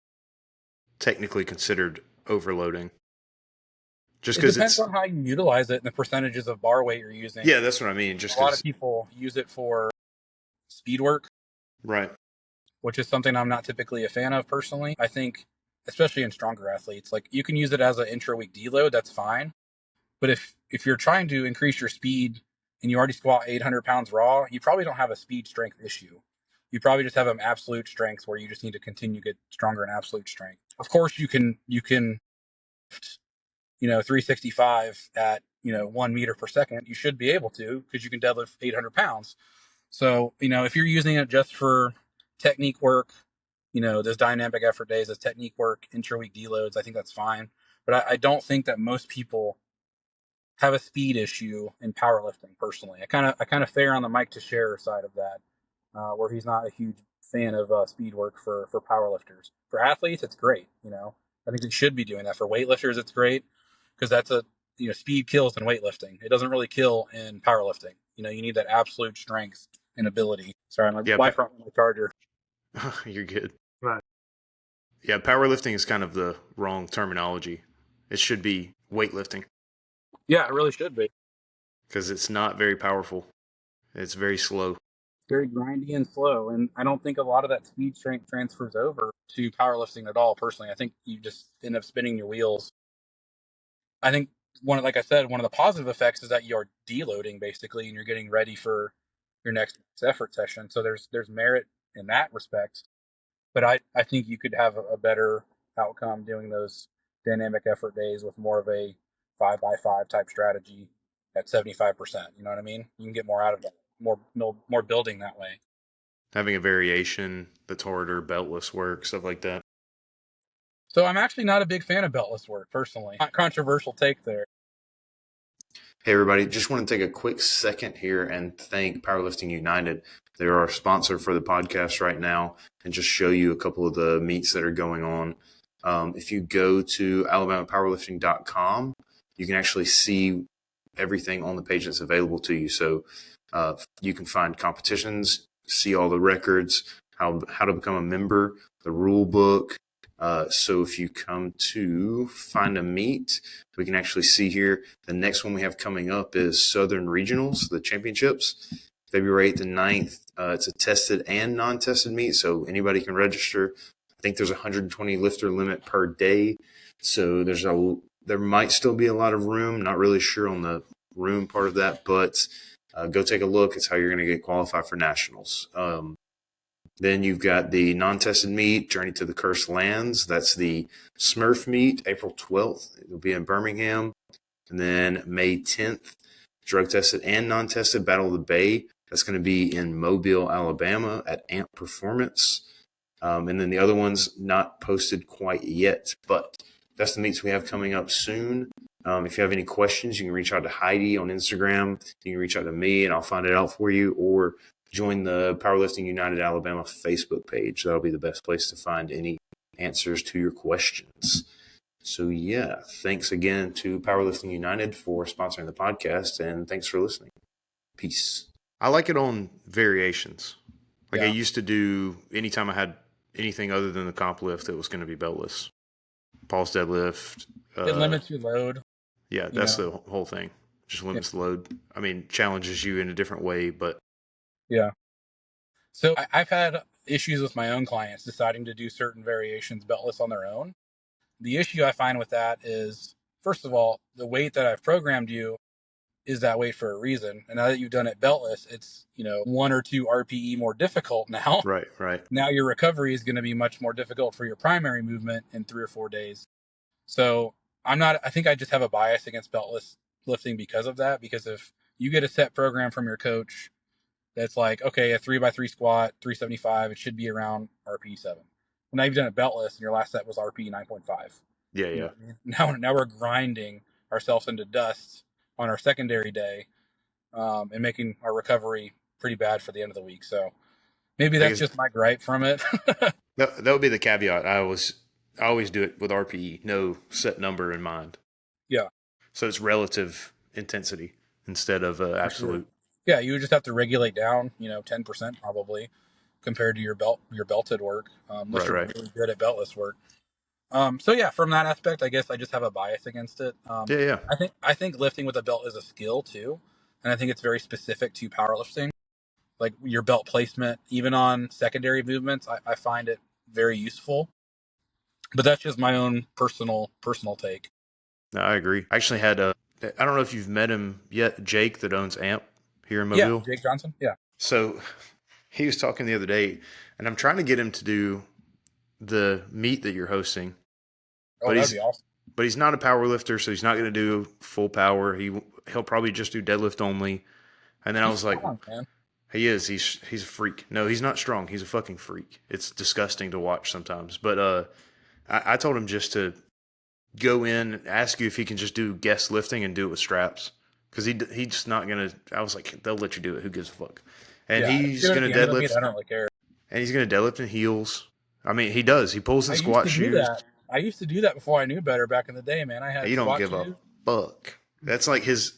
technically considered overloading. Just It because depends it's on how you utilize it and the percentages of bar weight you're using. yeah, that's what I mean. Just A lot of because people use it for speed work, right, which is something I'm not typically a fan of personally. I think, especially in stronger athletes, like you can use it as an intra-week deload, that's fine. But if you're trying to increase your speed and you already squat 800 pounds raw, you probably don't have a speed strength issue. You probably just have an absolute strength where you just need to continue to get stronger in absolute strength. Of course, you can 365 at 1 meter per second. You should be able to because you can deadlift 800 pounds. So, if you're using it just for technique work, those dynamic effort days, those technique work, intra-week deloads, I think that's fine. But I don't think that most people have a speed issue in powerlifting. Personally, I kind of fare on the Mike Teixeira side of that, where he's not a huge fan of speed work for powerlifters. For athletes, it's great. I think they should be doing that. For weightlifters, it's great because that's speed kills in weightlifting. It doesn't really kill in powerlifting. You need that absolute strength and ability. Sorry, my Yeah, wife brought me my charger. you're good. Right. Yeah, powerlifting is kind of the wrong terminology. It should be weightlifting Yeah, it really should be. because it's not very powerful. It's very slow. Very grindy and slow, and I don't think a lot of that speed strength transfers over to powerlifting at all. Personally, I think you just end up spinning your wheels. I think like I said, one of the positive effects is that you're deloading basically, and you're getting ready for your next effort session. So there's merit in that respect. But I think you could have a better outcome doing those dynamic effort days with more of a 5x5 type strategy at 75%. You know what I mean? You can get more out of it, more building that way. Having a variation that's harder, beltless work, stuff like that. So I'm actually not a big fan of beltless work personally. Not controversial take there. Hey, everybody. Just want to take a quick second here and thank Powerlifting United. They're our sponsor for the podcast right now and just show you a couple of the meets that are going on. If you go to alabamapowerlifting.com, you can actually see everything on the page that's available to you. So you can find competitions, see all the records, how to become a member, the rule book. So if you come to find a meet, we can actually see here the next one we have coming up is Southern Regionals, the championships, February 8th and 9th. It's a tested and non-tested meet, so anybody can register. I think there's a 120 lifter limit per day, so there might still be a lot of room. Not really sure on the room part of that, but go take a look. It's how you're going to get qualified for nationals. Then you've got the non-tested meet, Journey to the Cursed Lands. That's the Smurf meet, April 12th. It'll be in Birmingham. And then May 10th, drug-tested and non-tested, Battle of the Bay. That's going to be in Mobile, Alabama at Amp Performance. And then the other one's not posted quite yet, but that's the meets we have coming up soon. If you have any questions, you can reach out to Heidi on Instagram. You can reach out to me, and I'll find it out for you, or join the Powerlifting United Alabama Facebook page. That'll be the best place to find any answers to your questions. So, yeah, thanks again to Powerlifting United for sponsoring the podcast, and thanks for listening. Peace. I like it on variations. Like I used to do anytime I had anything other than the comp lift, it was going to be beltless. Pulse deadlift. It limits your load. Yeah, that's the whole thing. Just limits the load. I mean, challenges you in a different way, but yeah. So I've had issues with my own clients deciding to do certain variations beltless on their own. The issue I find with that is, first of all, the weight that I've programmed you is that weight for a reason. And now that you've done it beltless, it's 1 or 2 RPE more difficult now. Right. Now your recovery is going to be much more difficult for your primary movement in 3 or 4 days. So I think I just have a bias against beltless lifting because of that. Because if you get a set program from your coach that's like, okay, a 3x3 squat, 375, it should be around RPE 7. Well, now you've done it beltless and your last set was RPE 9.5. Yeah. Now we're grinding ourselves into dust on our secondary day, and making our recovery pretty bad for the end of the week. So maybe that's just my gripe from it. that would be the caveat. I always do it with RPE, no set number in mind. Yeah. So it's relative intensity instead of absolute. Sure. Yeah, you would just have to regulate down, 10% probably compared to your belted work, unless you're really good at beltless work. So yeah, from that aspect, I guess I just have a bias against it. Yeah. I think lifting with a belt is a skill too, and I think it's very specific to powerlifting. Like your belt placement, even on secondary movements, I find it very useful. But that's just my own personal take. No, I agree. I actually had I don't know if you've met him yet, Jake, that owns Amp here in Mobile. Yeah, Jake Johnson. Yeah. So he was talking the other day, and I'm trying to get him to do the meet that you're hosting. Oh, that'd be awesome. But he's not a power lifter, so he's not going to do full power. He'll probably just do deadlift only. And then I was like, man. He is. He's a freak. No, he's not strong. He's a fucking freak. It's disgusting to watch sometimes. But I told him just to go in and ask you if he can just do guest lifting and do it with straps. Because he's just not going to. I was like, they'll let you do it. Who gives a fuck? And Yeah, if he's you're going gonna to be handling meat, deadlift. I don't really care. And he's going to deadlift in heels. I mean, he does. He pulls in I used squat to do shoes. that. I used to do that before I knew better back in the day, man. I had You don't squat give a shoes. fuck. That's like his.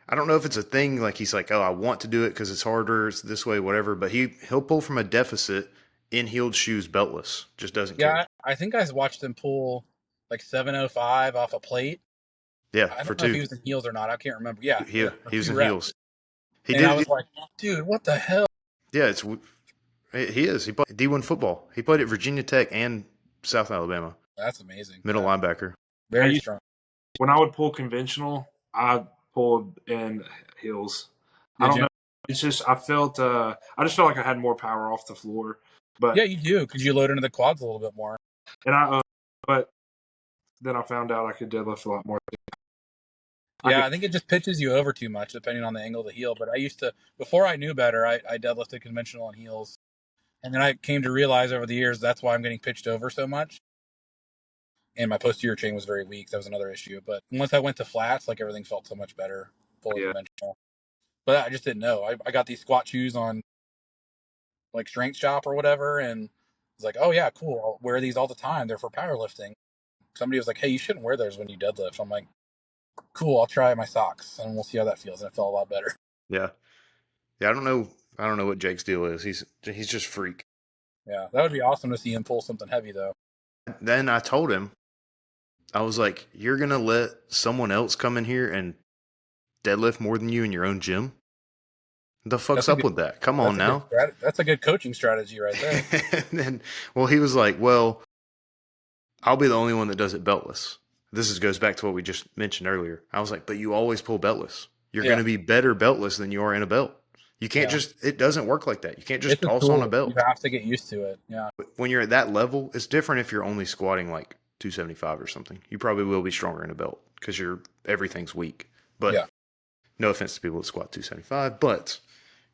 I don't know if it's a thing. Like he's like, oh, I want to do it because it's harder. It's this way, whatever. But he'll pull from a deficit in heeled shoes, beltless. Just doesn't care. Yeah, I think I watched him pull like 705 off a plate. Yeah, I for don't know if two. he was in heels or not. I can't remember. Yeah, He for he was two in reps. heels. He And I did. was like, dude, what the hell? Yeah, he is. He played D1 football. He played at Virginia Tech and South Alabama. That's amazing. Middle linebacker. Very strong. When I would pull conventional, I pulled in heels. I Did don't you? know. It's just I just felt like I had more power off the floor. But Yeah, you do because you load into the quads a little bit more. and but then I found out I could deadlift a lot more. Yeah, I think it just pitches you over too much depending on the angle of the heel. But I used to, before I knew better, I deadlifted conventional on heels. And then I came to realize over the years that's why I'm getting pitched over so much. And my posterior chain was very weak. That was another issue. But once I went to flats, like everything felt so much better pulling conventional. But I just didn't know. I got these squat shoes on like Strength Shop or whatever, and it's like, oh yeah, cool. I'll wear these all the time. They're for powerlifting. Somebody was like, hey, you shouldn't wear those when you deadlift. I'm like, cool. I'll try my socks and we'll see how that feels. And it felt a lot better. Yeah. Yeah, I don't know. I don't know what Jake's deal is. He's just freak. Yeah, that would be awesome to see him pull something heavy though. Then I told him, I was like, you're gonna let someone else come in here and deadlift more than you in your own gym? The fuck's up with that? Come on now. That's a good coaching strategy right there. And then, well, he was like, well, I'll be the only one that does it beltless. Goes back to what we just mentioned earlier. I was like, but you always pull beltless. You're going to be better beltless than you are in a belt. You can't it doesn't work like that. You can't just toss on a belt. You have to get used to it. Yeah. When you're at that level, it's different if you're only squatting like 275 or something. You probably will be stronger in a belt because everything's weak. But no offense to people that squat 275, but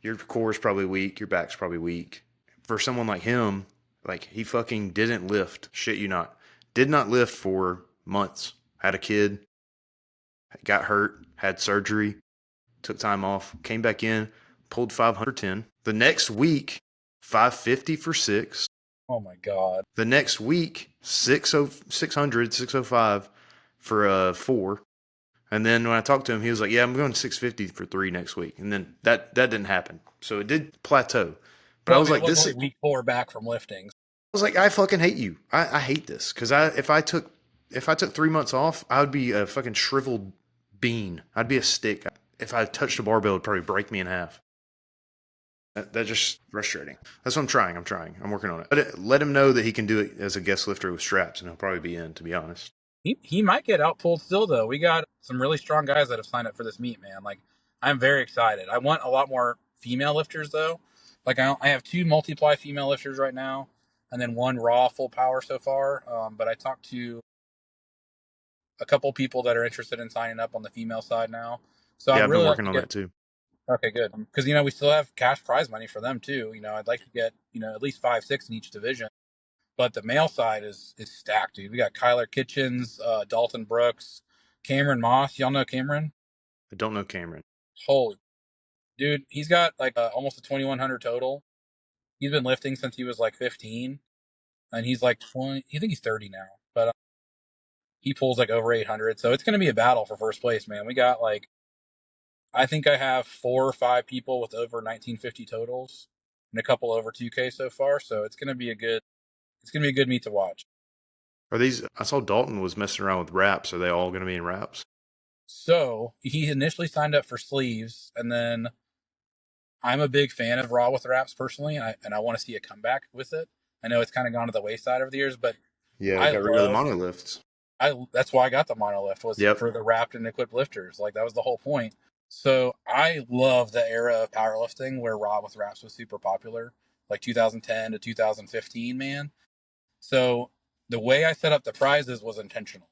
your core is probably weak. Your back's probably weak. For someone like him, like he fucking didn't lift. Shit you not. Did not lift for months. Had a kid. Got hurt. Had surgery. Took time off. Came back in. Pulled 510. The next week, 550 for 6. Oh my God. The next week, 600, 605 for 4. And then when I talked to him, he was like, yeah, I'm going 650 for 3 next week. And then that didn't happen. So it did plateau. But I was like, this is week 4 back from lifting. I was like, I fucking hate you. I hate this. Because if I took 3 months off, I would be a fucking shriveled bean. I'd be a stick. If I touched a barbell, it'd probably break me in half. That's just frustrating. That's what I'm trying. I'm working on it. Let him know that he can do it as a guest lifter with straps, and he'll probably be in, to be honest. He might get outpulled still, though. We got some really strong guys that have signed up for this meet, man. Like, I'm very excited. I want a lot more female lifters, though. Like, I have 2 multiply female lifters right now, and then 1 raw full power so far. But I talked to a couple people that are interested in signing up on the female side now. So yeah, I'd I've really been working on that too. Okay, good. Because, we still have cash prize money for them, too. I'd like to get, at least 5, 6 in each division. But the male side is stacked, dude. We got Kyler Kitchens, Dalton Brooks, Cameron Moss. Y'all know Cameron? I don't know Cameron. Holy. Dude, he's got like almost a 2,100 total. He's been lifting since he was like 15. And he's like 20. I think he's 30 now. But he pulls like over 800. So it's going to be a battle for first place, man. We got I think I have 4 or 5 people with over 1950 totals and a couple over 2K so far. So it's going to be a good meet to watch. I saw Dalton was messing around with wraps. Are they all going to be in wraps? So he initially signed up for sleeves, and then I'm a big fan of raw with wraps personally, and I want to see a comeback with it. I know it's kind of gone to the wayside over the years, but yeah, I got rid of the monolifts. That's why I got the monolift was for the wrapped and equipped lifters. Like that was the whole point. So I love the era of powerlifting where raw with wraps was super popular, like 2010 to 2015, man. So the way I set up the prizes was intentional,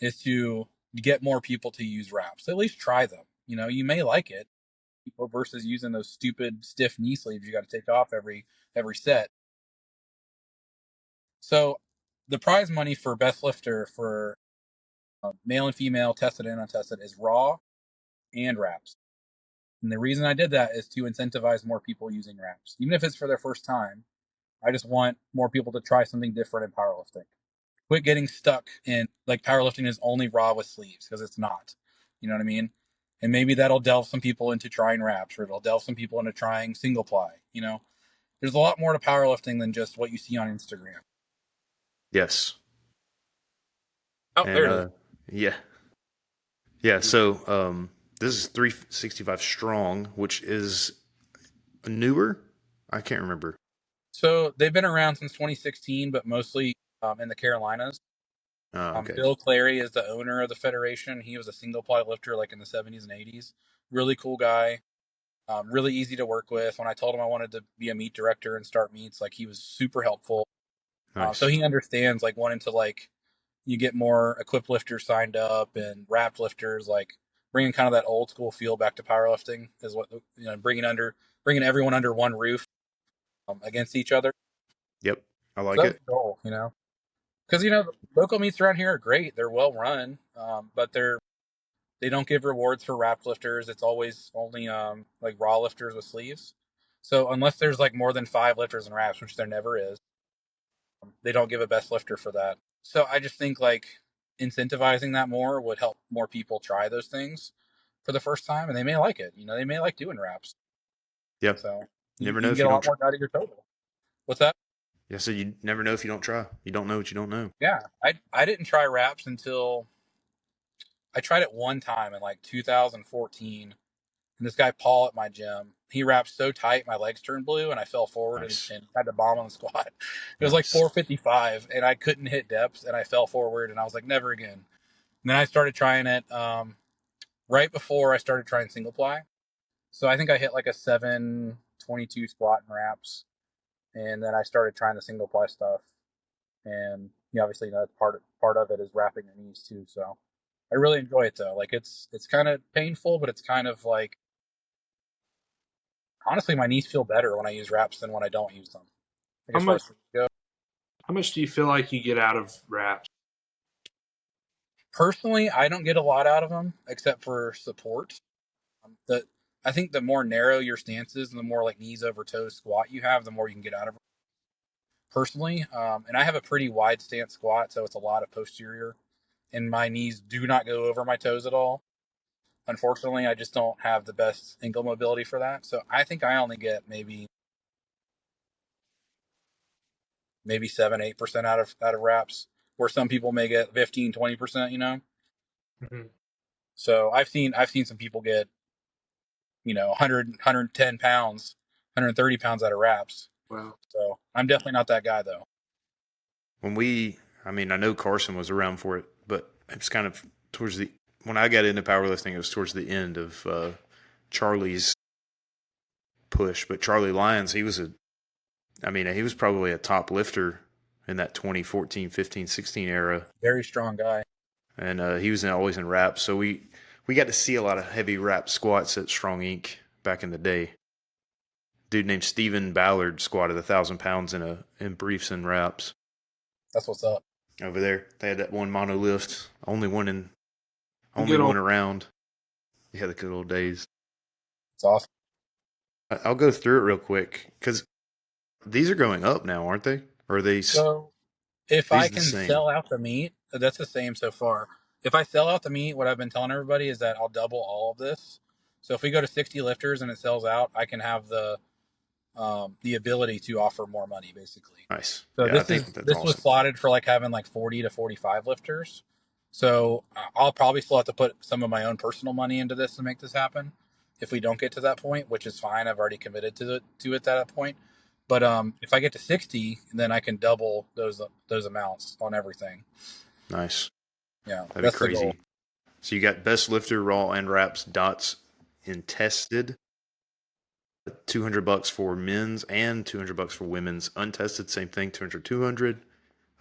is to get more people to use wraps. At least try them. You may like it versus using those stupid stiff knee sleeves you got to take off every set. So the prize money for best lifter for male and female, tested and untested, is raw and wraps. And the reason I did that is to incentivize more people using wraps, even if it's for their first time. I just want more people to try something different in powerlifting. Quit getting stuck in like powerlifting is only raw with sleeves, because it's not. You know what I mean? And maybe that'll delve some people into trying wraps, or it'll delve some people into trying single ply. You know, there's a lot more to powerlifting than just what you see on Instagram. Yes. Oh, there And it is. yeah. Yeah, so this is 365 strong, which is newer. I can't remember. So they've been around since 2016, but mostly in the Carolinas. Oh, okay. Bill Clary is the owner of the federation. He was a single ply lifter like in the 70s and 80s. Really cool guy. Really easy to work with. When I told him I wanted to be a meet director and start meets, like he was super helpful. So Nice. he understands like wanting to like you get more equipped lifters signed up and wrapped lifters, like bringing kind of that old school feel back to powerlifting is what bringing everyone under one roof against each other. Yep. I So like that's it. the goal, because local meets around here are great. They're well run, but they don't give rewards for wrapped lifters. It's always only like raw lifters with sleeves. So unless there's like more than 5 lifters in wraps, which there never is, they don't give a best lifter for that. So I just think like incentivizing that more would help more people try those things for the first time, and they may like it. They may like doing wraps. Yep. So you Never know can if get you a don't lot try. more out of your total. What's that? Yeah, so you never know if you don't try. You don't know what you don't know. Yeah, I didn't try wraps until I tried it one time in like 2014. And this guy Paul at my gym, he wrapped so tight my legs turned blue, and I fell forward and, Nice. and had to bomb on the squat. It was like Nice. 455, and I couldn't hit depths, and I fell forward, and I was like, never again. And then I started trying it right before I started trying single ply. So I think I hit like a 722 squat and wraps, and then I started trying the single ply stuff. And obviously, part of it is wrapping your knees too. So I really enjoy it though. Like it's kind of painful, but it's kind of like honestly, my knees feel better when I use wraps than when I don't use them. Like How as far much? as go. How much do you feel like you get out of wraps? Personally, I don't get a lot out of them except for support. The I think the more narrow your stance is and the more like knees over toes squat you have, the more you can get out of them. Personally, and I have a pretty wide stance squat, so it's a lot of posterior, and my knees do not go over my toes at all. Unfortunately, I just don't have the best ankle mobility for that. So I think I only get maybe 7-8% out of wraps, where some people may get 15-20%. Mhm. So I've seen some people get 100 pounds, 130 pounds out of wraps. Wow. So I'm definitely not that guy though. I mean, I know Carson was around for it, but it's kind of when I got into powerlifting, it was towards the end of Charlie's push. But Charlie Lyons, he was probably a top lifter in that 2014, 15, 16 era. Very strong guy. And he was always in wraps. So we got to see a lot of heavy wrap squats at Strong Inc. back in the day. Dude named Steven Ballard squatted 1,000 pounds in briefs and wraps. That's what's up. Over there, they had that one mono lift, The only good old one around. Yeah, the good old days. It's awesome. I'll go through it real quick because these are going up now, aren't they? Or are So if I these the can same? sell out the meat, that's the same so far. If I sell out the meat, what I've been telling everybody is that I'll double all of this. So if we go to 60 lifters and it sells out, I can have the ability to offer more money, basically. Nice. So Yeah, I this think is that's this was awesome. slotted for like having like 40 to 45 lifters. So I'll probably still have to put some of my own personal money into this to make this happen. If we don't get to that point, which is fine, I've already committed to it at that point. But if I get to 60, then I can double those amounts on everything. Nice. Yeah, That'd be that's the goal. crazy. So you got best lifter, raw, and wraps dots in tested. $200 for men's and $200 for women's. Untested, same thing, 200, 200.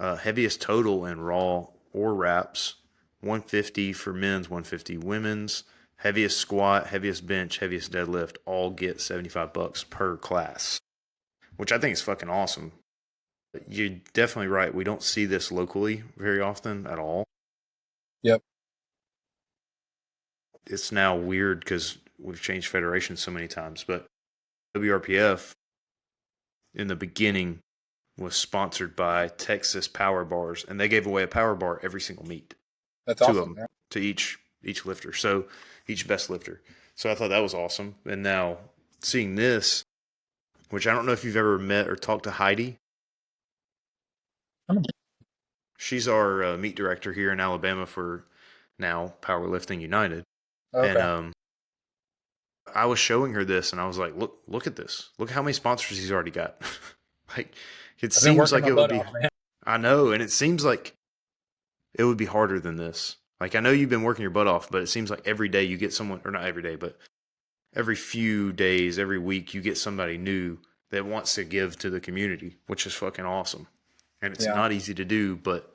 Heaviest total in raw or wraps, 150 for men's, 150 women's. Heaviest squat, heaviest bench, heaviest deadlift, all get $75 per class, which I think is fucking awesome. You're definitely right. We don't see this locally very often at all. Yep. it's now weird because we've changed federations so many times. But WRPF in the beginning was sponsored by Texas Power Bars, and they gave away a power bar every single meet, That's two of awesome. them Yeah. to each lifter. So each best lifter. So I thought that was awesome. And now seeing this, which I don't know if you've ever met or talked to Heidi. She's our meet director here in Alabama for now Powerlifting United. And Okay. I was showing her this, and I was like, look at this. Look how many sponsors he's already got. Like, it I've been seems working like my it would butt be. off, man. I know, and it seems like it would be harder than this. Like, I know you've been working your butt off, but it seems like every day you get someone, or not every day, but every few days, every week, you get somebody new that wants to give to the community, which is fucking awesome. And it's Yeah. not easy to do, but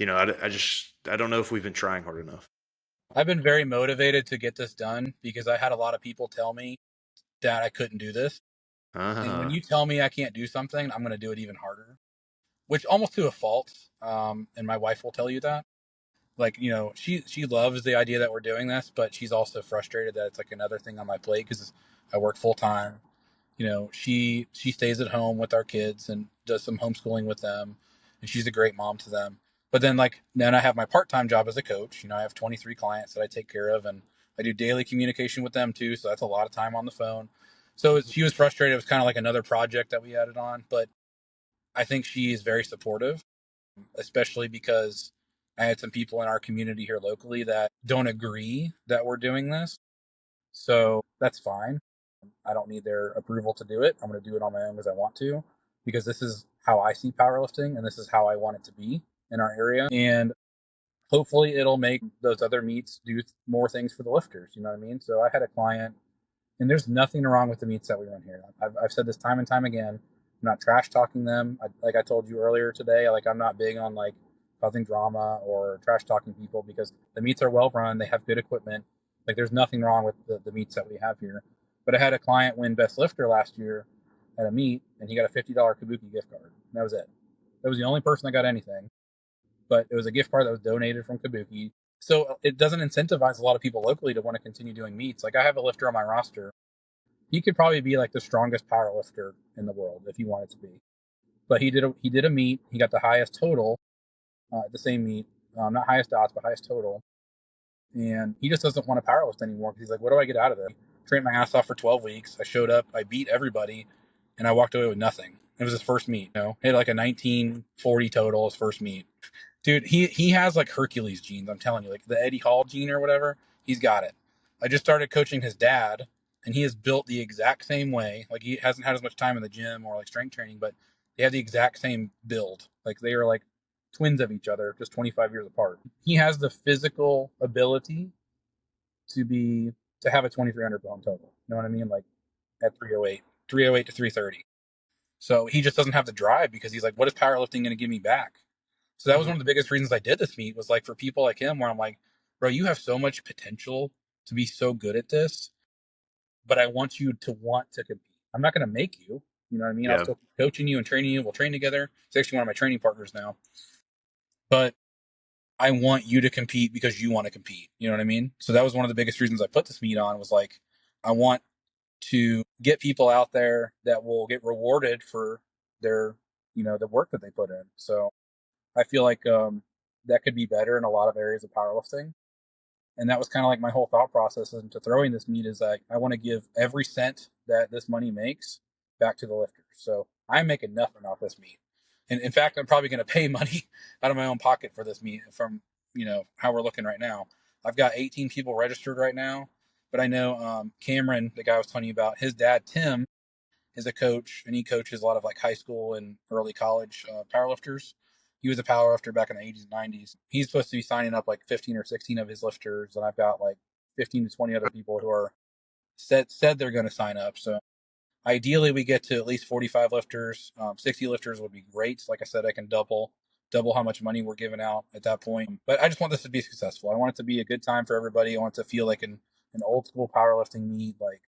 I don't know if we've been trying hard enough. I've been very motivated to get this done because I had a lot of people tell me that I couldn't do this. And when Uh, you tell me I can't do something, I'm going to do it even harder, which almost to a fault. And my wife will tell you that. Like, she loves the idea that we're doing this, but she's also frustrated that it's like another thing on my plate because I work full time. She stays at home with our kids and does some homeschooling with them, and she's a great mom to them. But then I have my part-time job as a coach. I have 23 clients that I take care of, and I do daily communication with them too, so that's a lot of time on the phone. So she was frustrated. It was kind of like another project that we added on, but I think she is very supportive, especially because I had some people in our community here locally that don't agree that we're doing this. So that's fine. I don't need their approval to do it. I'm going to do it on my own because I want to, because this is how I see powerlifting and this is how I want it to be in our area. And hopefully it'll make those other meets do more things for the lifters. You know what I mean? So I had a client, and there's nothing wrong with the meets that we run here. I've said this time and time again. I'm not trash talking them. Like I told you earlier today, like I'm not big on like causing drama or trash talking people because the meets are well run. They have good equipment. Like there's nothing wrong with the meets that we have here. But I had a client win best lifter last year at a meet, and he got a $50 Kabuki gift card. And that was it. That was the only person that got anything. But it was a gift card that was donated from Kabuki. So it doesn't incentivize a lot of people locally to want to continue doing meets. Like I have a lifter on my roster. He could probably be like the strongest power lifter in the world if he wanted to be. But he did a meet. He got the highest total at the same meet, not highest odds, but highest total. And he just doesn't want to powerlift anymore because he's like, what do I get out of this? Trained my ass off for 12 weeks. I showed up, I beat everybody, and I walked away with nothing. It was his first meet. He had like a 1940 total his first meet. Dude, he has like Hercules genes. I'm telling you, like the Eddie Hall gene or whatever. He's got it. I just started coaching his dad, and he is built the exact same way. Like he hasn't had as much time in the gym or like strength training, but they have the exact same build. Like they are like twins of each other, just 25 years apart. He has the physical ability to be to have a 2,300 pound total. You know what I mean? Like at 308 to 330. So he just doesn't have the drive because he's like, what is powerlifting going to give me back? So that was one of the biggest reasons I did this meet was like for people like him, where I'm like, bro, you have so much potential to be so good at this, but I want you to want to compete. I'm not going to make you. You know what I mean? I'll yeah, still keep coaching you and training you. We'll train together. He's actually one of my training partners now. But I want you to compete because you want to compete. You know what I mean? So that was one of the biggest reasons I put this meet on was like, I want to get people out there that will get rewarded for their, the work that they put in. So I feel like that could be better in a lot of areas of powerlifting. And that was kind of like my whole thought process into throwing this meet is like, I want to give every cent that this money makes back to the lifters. So I'm making nothing off this meet. And in fact, I'm probably going to pay money out of my own pocket for this meet from, how we're looking right now. I've got 18 people registered right now, but I know Cameron, the guy I was telling you about, his dad, Tim, is a coach, and he coaches a lot of like high school and early college powerlifters. He was a powerlifter back in the 80s and 90s. He's supposed to be signing up like 15 or 16 of his lifters, and I've got like 15 to 20 other people who are said they're going to sign up. So ideally, we get to at least 45 lifters. 60 lifters would be great. Like I said, I can double how much money we're giving out at that point. But I just want this to be successful. I want it to be a good time for everybody. I want it to feel like an old school powerlifting meet, like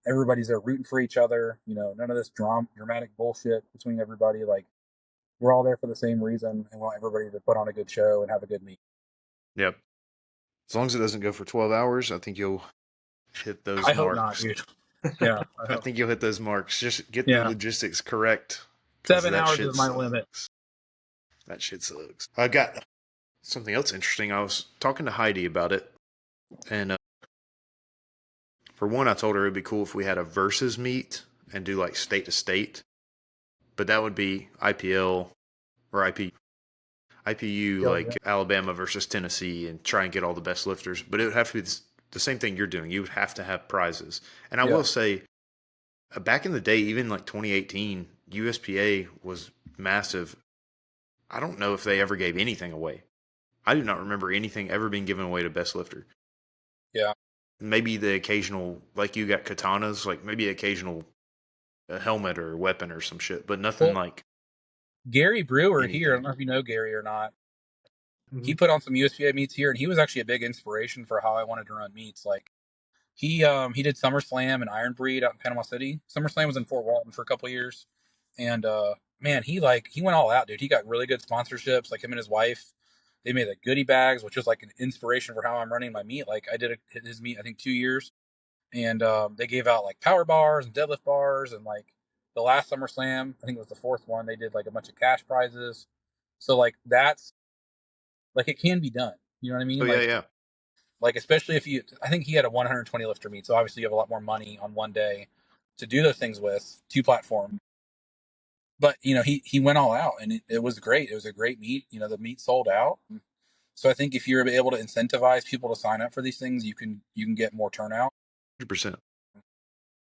everybody's there rooting for each other. None of this dramatic bullshit between everybody. Like we're all there for the same reason and want everybody to put on a good show and have a good meet. yep. As long as it doesn't go for 12 hours, I think you'll hit those I hope not, marks. dude. Yeah, I I hope. think you'll hit those marks. Just get the Yeah, logistics correct, because 7 hours is my limit. That shit sucks. I got something else interesting. I was talking to Heidi about it, and for one, I told her it'd be cool if we had a versus meet and do like state to state, but that would be IPL or IPU, Yeah, yeah. like Alabama versus Tennessee, and try and get all the best lifters. But it would have to be the same thing you're doing. You would have to have prizes. And I Yeah. will say, back in the day, even like 2018, USPA was massive. I don't know if they ever gave anything away. I do not remember anything ever being given away to best lifter. Yeah. Maybe the occasional, like you got katanas, like maybe occasional a helmet or weapon or some shit, but nothing Well, like Gary Brewer here, I don't anything. know if you know Gary or not. Mhm. He put on some USPA meets here, and he was actually a big inspiration for how I wanted to run meets. Like he did SummerSlam and Iron Breed out in Panama City. SummerSlam was in Fort Walton for a couple of years, and man, he went all out, dude. He got really good sponsorships. Like him and his wife, they made like goodie bags, which was like an inspiration for how I'm running my meet. Like I did his meet, I think 2 years, and they gave out like power bars and deadlift bars, and like the last SummerSlam, I think it was the fourth one, they did like a bunch of cash prizes. So like that's like it can be done. You know what I Oh mean? yeah, yeah. Like especially if you, I think he had a 120 lifter meet, so obviously you have a lot more money on one day to do those things with, two platforms. But he went all out, and it was great. It was a great meet. The meet sold out. So I think if you're able to incentivize people to sign up for these things, you can get more turnout, 100%.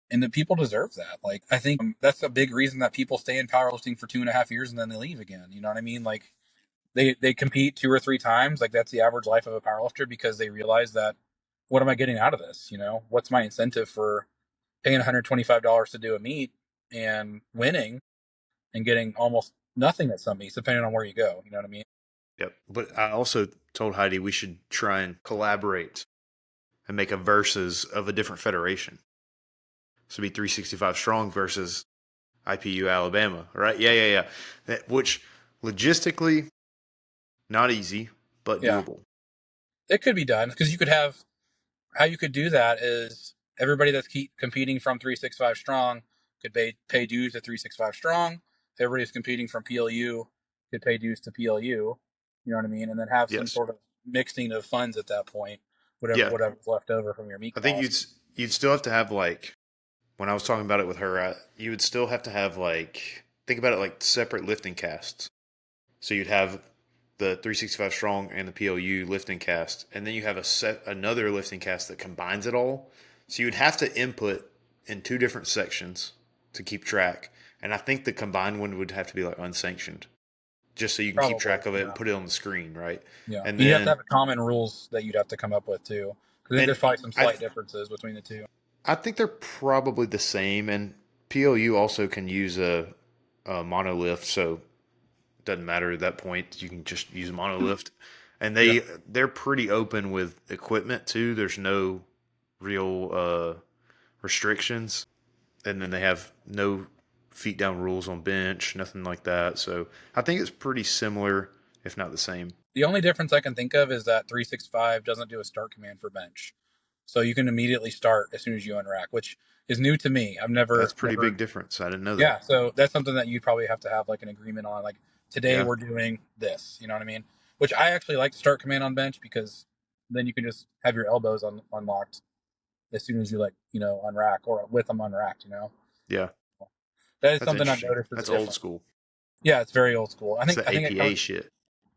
and the people deserve that. Like I think that's a big reason that people stay in powerlifting for 2.5 years and then they leave again. You know what I mean? Like they compete 2 or 3 times. Like that's the average life of a powerlifter, because they realize that, what am I getting out of this? What's my incentive for paying $125 to do a meet and winning and getting almost nothing at some meets, depending on where you go. You know what I mean? Yep. But I also told Heidi we should try and collaborate and make a versus of a different federation. So it'd be 365 strong versus IPU Alabama, right? Yeah, yeah, yeah. Which logistically not easy, but Yeah, doable. it could be done, because you could have, how you could do that is everybody that's competing from 365 strong could pay dues at 365 strong. Everybody that's competing from PLU could pay dues to PLU. You know what I mean? And then have some Yes. sort of mixing of funds at that point, Yeah. whatever's left over from your meet I think cost. you'd still have to have like when I was talking about it with her, you would still have to have like think about it like separate lifting casts. So you'd have the 365 strong and the PLU lifting cast, and then you have another lifting cast that combines it all. So you'd have to input in two different sections to keep track. And I think the combined one would have to be like unsanctioned, just so you can keep Probably, track of it and yeah. put it on the screen, right? Yeah. And You have to then have common rules that you'd have to come up with too. Because I think and there's probably some I slight differences between the two. I think they're probably the same. And PLU also can use a monolift, so it doesn't matter at that point. You can just use a monolift, and Yeah. they're pretty open with equipment too. There's no real restrictions, and then they have no feet down rules on bench, nothing like that. So I think it's pretty similar, if not the same. The only difference I can think of is that 365 doesn't do a start command for bench. So you can immediately start as soon as you unrack, which is new to me. I've That's never, a pretty never, big difference. I didn't know that. yeah. So that's something that you'd probably have like an agreement on. Like today Yeah, we're doing this, you know what I mean? Which I actually like to start command on bench, because then you can just have your elbows unlocked as soon as you unrack, or with them unracked. yeah. That is That's something I've interesting. noticed is a That's old difference. school. Yeah, it's very old school. I That's think the I think it comes. APA shit.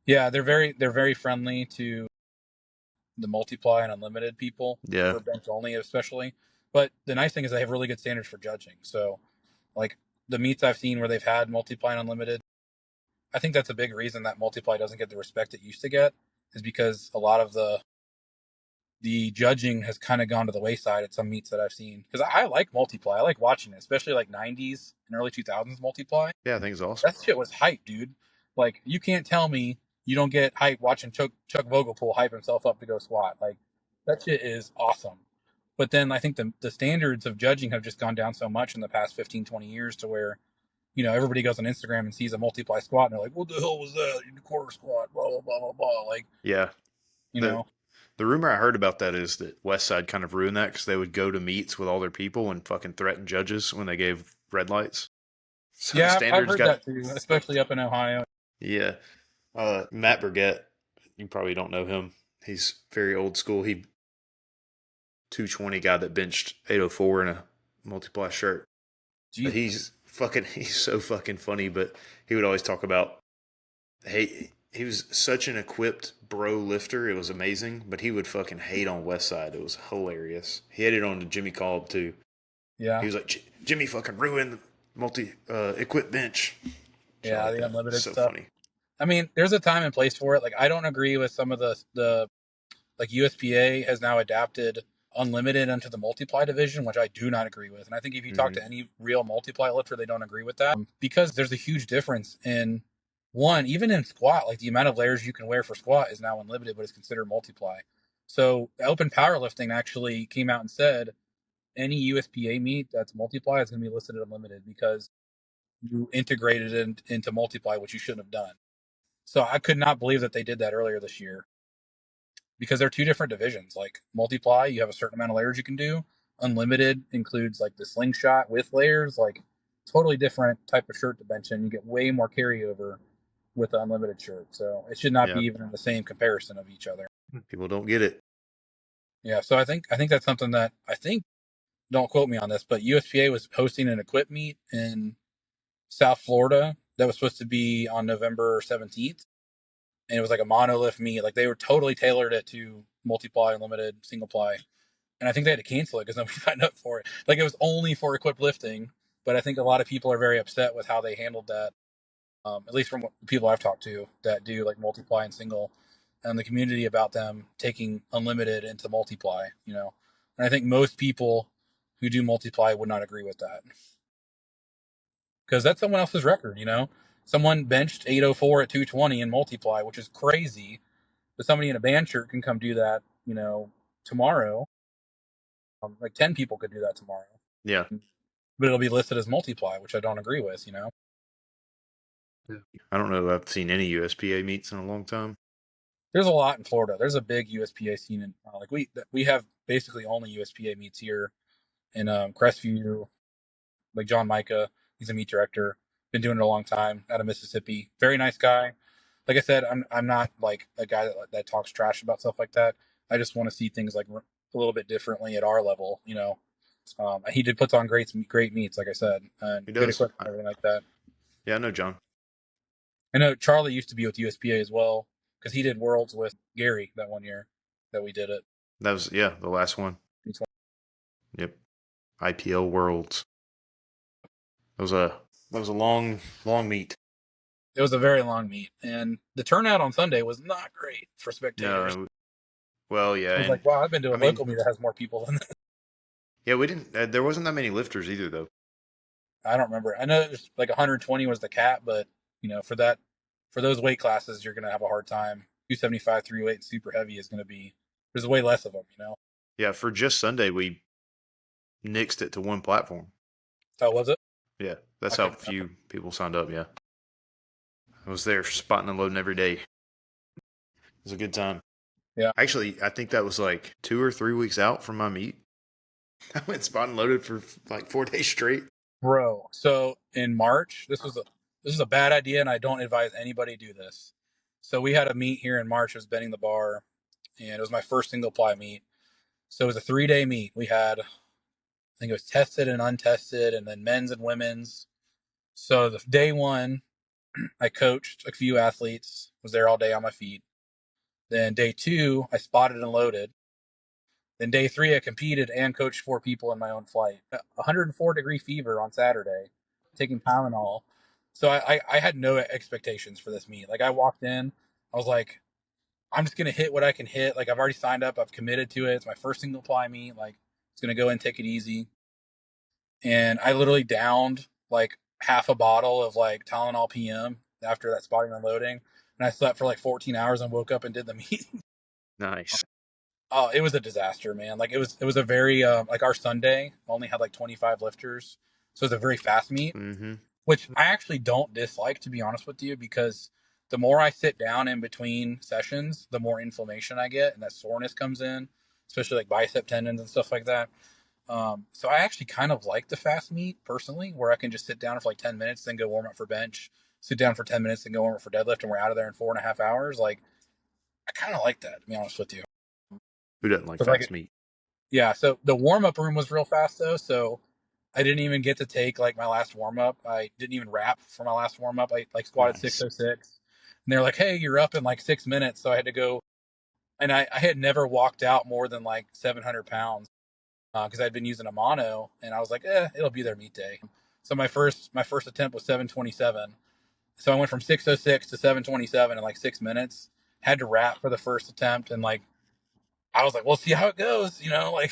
Yeah, they're very friendly to the multiply and unlimited people, Yeah, for bench only especially. But the nice thing is they have really good standards for judging. So like the meets I've seen where they've had multiply and unlimited, I think that's a big reason that multiply doesn't get the respect it used to get, is because a lot of the judging has kind of gone to the wayside at some meets that I've seen. Because I like multiply, I like watching it, especially like 90s and early 2000s multiply. yeah. I think it's awesome. That shit was hype, dude. Like you can't tell me you don't get hype watching Chuck Vogelpool hype himself up to go squat. Like that shit is awesome. But then I think the standards of judging have just gone down so much in the past 15, 20 years, to where, everybody goes on Instagram and sees a multiply squat and they're like, what the hell was that? Quarter squat, blah, blah, blah, blah, blah. Like, Yeah, you the know, The rumor I heard about that is that Westside kind of ruined that because they would go to meets with all their people and fucking threaten judges when they gave red lights. So the Yeah, I've standards heard got, that too, especially up in Ohio. yeah. Matt Burgett, you probably don't know him. He's very old school. He 220 guy that benched 804 in a multiply shirt. But Jesus. he's so fucking funny. But he would always talk about, hey, he was such an equipped bro lifter. It was amazing. But he would fucking hate on Westside. It was hilarious. He hated on Jimmy Cobb too. Yeah. He was like, Jimmy fucking ruined the multi equipped bench. Shit Yeah, like the that. unlimited So stuff. funny. I mean, there's a time and place for it. Like, I don't agree with some of the like USPA has now adapted unlimited into the multiply division, which I do not agree with. And I think if you talk Mm-hmm. to any real multiply lifter, they don't agree with that because there's a huge difference in one, even in squat, like the amount of layers you can wear for squat is now unlimited, but it's considered multiply. So Open Powerlifting actually came out and said any USPA meet that's multiply is going to be listed as unlimited because you integrated it into multiply, which you shouldn't have done. So I could not believe that they did that earlier this year because they're two different divisions. Like multiply, you have a certain amount of layers you can do. Unlimited includes like the slingshot with layers, like totally different type of shirt to bench in. You get way more carryover with the unlimited shirt. So it should not be Yeah. even in the same comparison of each other. People don't get it. Yeah, so I think that's something that I think, don't quote me on this, but USPA was hosting an equip meet in South Florida that was supposed to be on November 17th. And it was like a monolith meet. Like they were totally tailored it to multiply, unlimited, single ply. And I think they had to cancel it because nobody signed up for it. Like it was only for equipped lifting. But I think a lot of people are very upset with how they handled that. At least from what people I've talked to that do like multiply and single, and the community about them taking unlimited into multiply. And I think most people who do multiply would not agree with that because that's someone else's record. Someone benched 804 at 220 in multiply, which is crazy. But somebody in a band shirt can come do that, tomorrow. Like 10 people could do that tomorrow, Yeah. but it'll be listed as multiply, which I don't agree with. I don't know if I've seen any USPA meets in a long time. There's a lot in Florida. There's a big USPA scene in like we have basically only USPA meets here in Crestview. Like John Micah, he's a meet director, been doing it a long time out of Mississippi. Very nice guy. Like I said, I'm not like a guy that talks trash about stuff like that. I just want to see things like a little bit differently at our level. He did puts on great meets, like I said, and He good does. equipment and everything like that. Yeah, I know John. I know Charlie used to be with USPA as well because he did Worlds with Gary that one year that we did it. That was the last one. Yep. IPL Worlds. That was a long meet. It was a very long meet, and the turnout on Sunday was not great for spectators. No, well, yeah, I was and like, wow, I've been to a I mean, local meet that has more people than this. yeah, we didn't. There wasn't that many lifters either, though. I don't remember. I know it was like 120 was the cap, but for those weight classes, you're gonna have a hard time. 275, 308, and super heavy is gonna be. There's way less of them. Yeah, for just Sunday, we nixed it to one platform. Oh, was it? Yeah, that's I how couldn't remember. few people signed up. Yeah, I was there spotting and loading every day. It was a good time. Yeah. Actually, I think that was like 2 or 3 weeks out from my meet. I went spot and loaded for like 4 days straight. Bro, so in March, this is a bad idea, and I don't advise anybody do this. So we had a meet here in March. It was Bending the Bar, and it was my first single ply meet. So it was a 3-day meet. We had, I think it was tested and untested, and then men's and women's. So the day one, I coached a few athletes, was there all day on my feet. Then day two, I spotted and loaded. Then day three, I competed and coached 4 people in my own flight. 104-degree fever on Saturday, taking Tylenol. So I had no expectations for this meet. Like I walked in, I was like, I'm just gonna hit what I can hit. Like I've already signed up, I've committed to it. It's my first single ply meet. Like it's gonna go and take it easy. And I literally downed like half a bottle of like Tylenol PM after that spotting and loading. And I slept for like 14 hours and woke up and did the meet. Nice. Oh, it was a disaster, man. Like it was a very like our Sunday only had like 25 lifters, so it was a very fast meet, Mm-hmm. which I actually don't dislike, to be honest with you, because the more I sit down in between sessions, the more inflammation I get, and that soreness comes in, especially like bicep tendons and stuff like that. So I actually kind of like the fast meet personally, where I can just sit down for like 10 minutes, then go warm up for bench, sit down for 10 minutes, and go warm up for deadlift, and we're out of there in 4.5 hours. Like, I kind of like that, to be honest with you. Who doesn't like But like, fast meat? yeah. So the warm up room was real fast though, so I didn't even get to take like my last warm up. I didn't even wrap for my last warm up. I like squatted Nice. 606, and they're like, "Hey, you're up in like 6 minutes." So I had to go, and I had never walked out more than like 700 pounds because I'd been using a mono, and I was like, it'll be their meet day. So my first attempt was 727. So I went from 606 to 727 in like 6 minutes. Had to wrap for the first attempt, and like I was like, we'll see how it goes, like,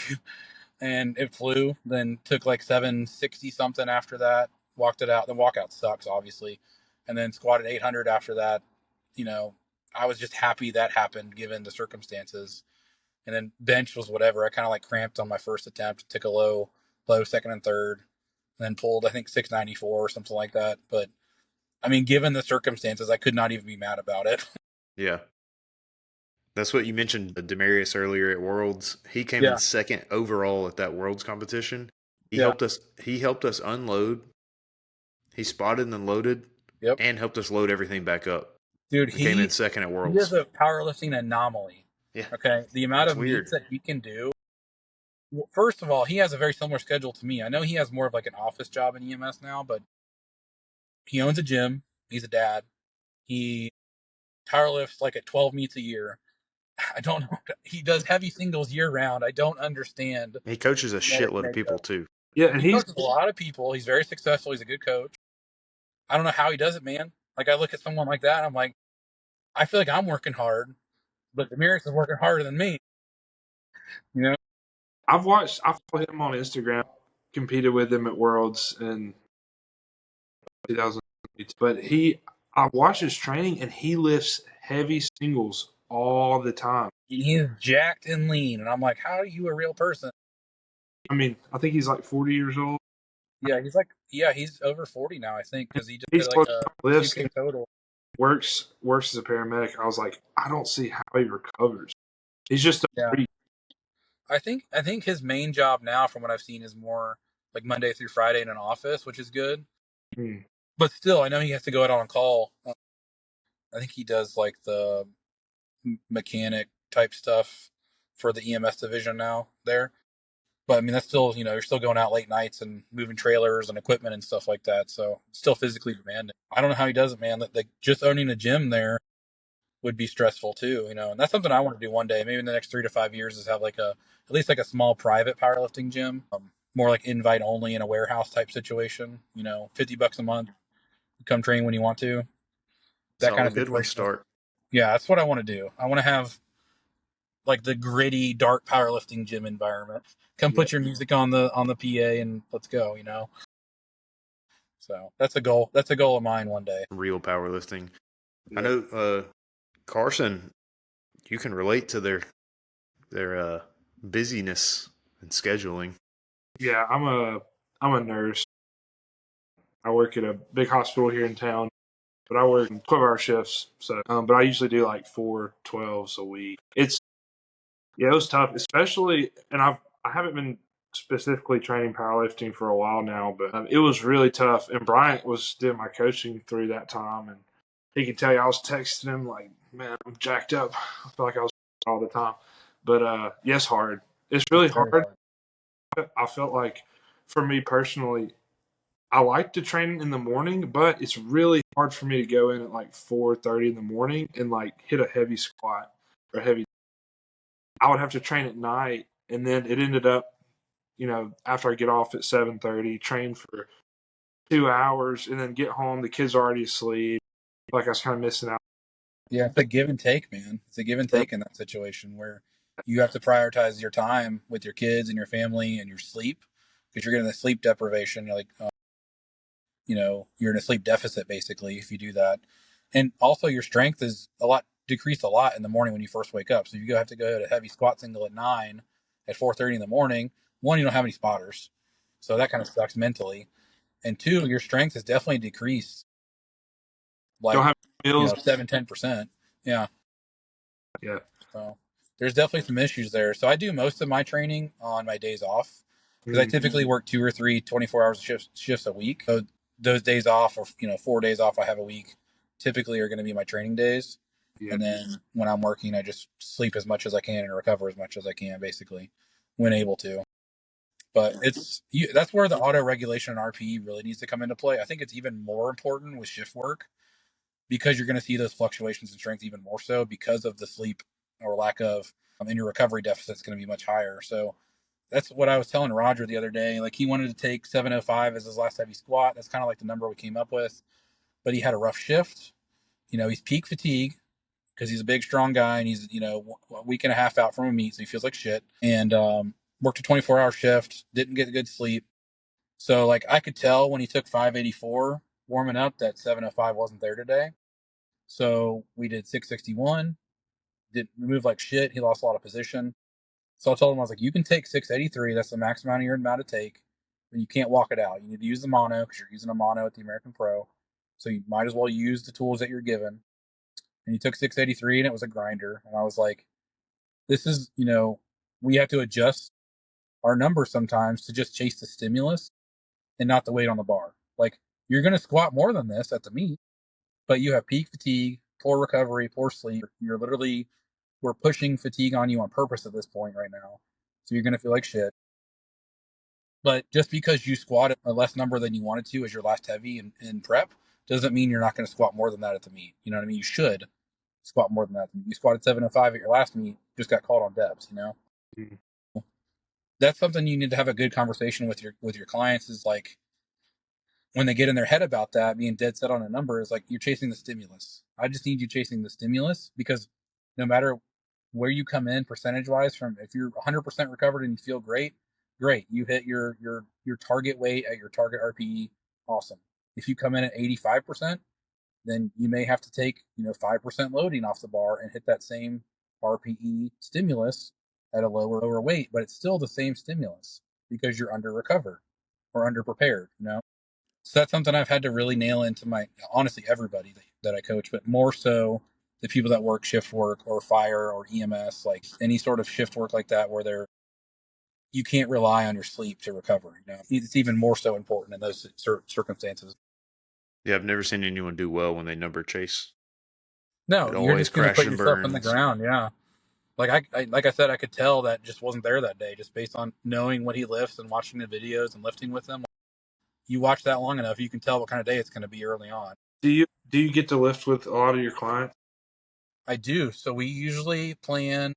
and it flew. Then took like 760 something after that. Walked it out. The walkout sucks, obviously, and then squatted 800 after that. I was just happy that happened given the circumstances. And then bench was whatever. I kind of like cramped on my first attempt, took a low second and third, and then pulled I think 694 or something like that. But I mean, given the circumstances, I could not even be mad about it. Yeah. That's what you mentioned, Demarius earlier at Worlds. He came in Yeah, second overall at that Worlds competition. He yeah, helped us. He helped us unload. He spotted and then loaded, yep, and helped us load everything back up. dude. We came in He second at he is Worlds. a powerlifting anomaly. Yeah, Okay, the amount it's of meets weird. that he can do. Well, first of all, he has a very similar schedule to me. I know he has more of like an office job in EMS now, but he owns a gym. He's a dad. He powerlifts like at 12 meets a year. I don't know. He does heavy singles year round. I don't understand He coaches a the genetic shitload of people makeup. too. Yeah, and He coaches a lot of people. He's very successful. He's a good coach. I don't know how he does it, man. Like I look at someone like that, I'm like, I feel like I'm working hard, but Demiris is working harder than me. You know? I follow him on Instagram. Competed with him at Worlds in 2022, but I watch his training and he lifts heavy singles all the time. He's jacked and lean, and I'm like, how are you a real person? I mean, I think he's like 40 years old. He's over 40 now, I think, because he just He's did like a lifts 2K and total. works as a paramedic. I was like, I don't see how he recovers. He's just a Yeah, pretty. I think his main job now, from what I've seen, is more like Monday through Friday in an office, which is good. Hmm. But still, I know he has to go out on call. I think he does like the mechanic type stuff for the EMS division now there. But I mean, that's still, you're still going out late nights and moving trailers and equipment and stuff like that. So it's still physically demanding. I don't know how he does it, man. Like just owning a gym there would be stressful too, and that's something I want to do one day. Maybe in the next 3 to 5 years is have like at least like a small private powerlifting gym, more like invite only in a warehouse type situation. $50 a month, come train when you want to. It's That all kind a of good way to situation. start. Yeah, that's what I want to do. I want to have like the gritty, dark powerlifting gym environment. Come Yeah. put your music on the PA and let's go. So that's a goal. That's a goal of mine one day. Real powerlifting. I Yeah. know, Carson. You can relate to their busyness and scheduling. Yeah, I'm a nurse. I work at a big hospital here in town, but I work 12-hour shifts. So, but I usually do like 4 12s a week. Yeah, it was tough, especially, and I haven't been specifically training powerlifting for a while now, but it was really tough. And Bryant was doing my coaching through that time, and he could tell you I was texting him like, "Man, I'm jacked up." I feel like I was all the time, but yes, hard. It's really It's very hard. hard. I felt like, for me personally, I like to train in the morning, but it's really hard for me to go in at like 4:30 in the morning and like hit a heavy squat or heavy. I would have to train at night, and then it ended up, after I get off at 7:30, train for 2 hours, and then get home. The kids are already asleep. Like I was kind of missing out. Yeah, it's a give and take, man. It's a give and take in that situation where you have to prioritize your time with your kids and your family and your sleep because you're getting the sleep deprivation. You're like, you're in a sleep deficit basically if you do that. And also your strength is decreased a lot in the morning when you first wake up. So if you have to go to a heavy squat single at 9 at 4:30 in the morning, one, you don't have any spotters. So that kind of sucks mentally. And two, your strength is definitely decreased. Don't like have meals. 7-10%. Yeah. Yeah. So there's definitely some issues there. So I do most of my training on my days off because I Mm, typically work 2 or 3 24 hours shifts a week. So those days off, or 4 days off I have a week, typically are going to be my training days. yeah. And then when I'm working, I just sleep as much as I can and recover as much as I can, basically, when able to. But that's where the auto regulation and RPE really needs to come into play. I think it's even more important with shift work because you're going to see those fluctuations in strength even more so because of the sleep or lack of, and your recovery deficit is going to be much higher. So that's what I was telling Roger the other day. Like, he wanted to take 705 as his last heavy squat. That's kind of like the number we came up with. But he had a rough shift. He's peak fatigue because he's a big, strong guy, and he's a week and a half out from a meet, so he feels like shit. And worked a 24-hour shift, didn't get good sleep. So like I could tell when he took 584 warming up that 705 wasn't there today. So we did 661, didn't move like shit. He lost a lot of position. So I told him, I was like, you can take 683. That's the max amount you're allowed to take. But you can't walk it out. You need to use the mono because you're using a mono at the American Pro. So you might as well use the tools that you're given. And he took 683 and it was a grinder. And I was like, this is, we have to adjust our numbers sometimes to just chase the stimulus and not the weight on the bar. Like, you're going to squat more than this at the meet, but you have peak fatigue, poor recovery, poor sleep. We're pushing fatigue on you on purpose at this point right now. So you're going to feel like shit. But just because you squatted a less number than you wanted to as your last heavy in prep doesn't mean you're not going to squat more than that at the meet. You know what I mean? You should squat more than that. You squatted 705 at your last meet, just got called on depths, Mm. That's something you need to have a good conversation with your clients, is like, when they get in their head about that, being dead set on a number, is like, you're chasing the stimulus. I just need you chasing the stimulus, because no matter where you come in percentage wise, from if you're 100% recovered and you feel great, you hit your target weight at your target RPE, awesome. If you come in at 85%, then you may have to take 5% loading off the bar and hit that same RPE stimulus at a lower weight, but it's still the same stimulus because you're under recovered or under prepared. So that's something I've had to really nail into my, honestly, everybody that I coach, but more so the people that work shift work or fire or EMS, like any sort of shift work like that, where you can't rely on your sleep to recover. It's even more so important in those circumstances. Yeah, I've never seen anyone do well when they number chase. No, It you're always just going to put crash and yourself on the burns. ground. Yeah. Like I said, I could tell that just wasn't there that day, just based on knowing what he lifts and watching the videos and lifting with him. You watch that long enough, you can tell what kind of day it's going to be early on. Do you get to lift with a lot of your clients? I do. So we usually plan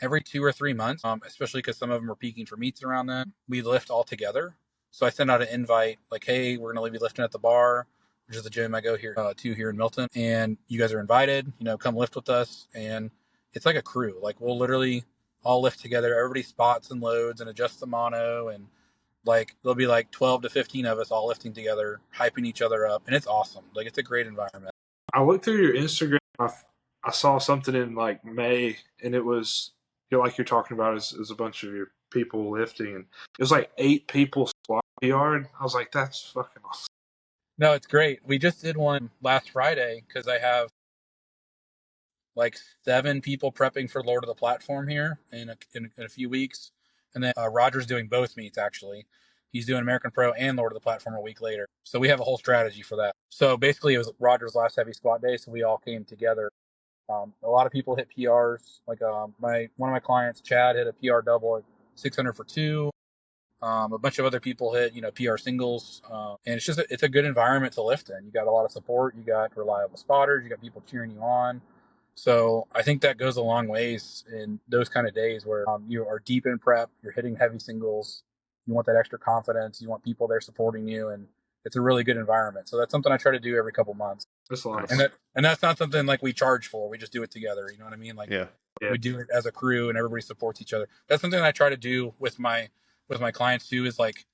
every 2 or 3 months, especially because some of them are peaking for meets around then. We lift all together. So I send out an invite like, hey, we're going to be lifting at the bar, which is the gym I go here to here in Milton, and you guys are invited. Come lift with us. And it's like a crew. Like, we'll literally all lift together. Everybody spots and loads and adjusts the mono, and like there'll be like 12 to 15 of us all lifting together, hyping each other up, and it's awesome. Like, it's a great environment. I looked through your Instagram. I saw something in like May, and it was like you're talking about is a bunch of your people lifting, and it was like 8 people squat yard. I was like, that's fucking awesome. No, it's great. We just did one last Friday because I have like 7 people prepping for Lord of the Platform here in a few weeks. And then Roger's doing both meets, actually. He's doing American Pro and Lord of the Platform a week later. So we have a whole strategy for that. So basically, it was Roger's last heavy squat day, so we all came together. A lot of people hit PRs. Like one of my clients, Chad, hit a PR double at 600 for 2. A bunch of other people hit, PR singles, and it's a good environment to lift in. You got a lot of support, you got reliable spotters, you got people cheering you on. So I think that goes a long ways in those kind of days where you are deep in prep, you're hitting heavy singles, you want that extra confidence, you want people there supporting you, and it's a really good environment. So that's something I try to do every couple months. That's a lot And of that's not something like we charge for. We just do it together. You know what I mean? Like, Yeah. we do it as a crew and everybody supports each other. That's something I try to do with my clients too, is like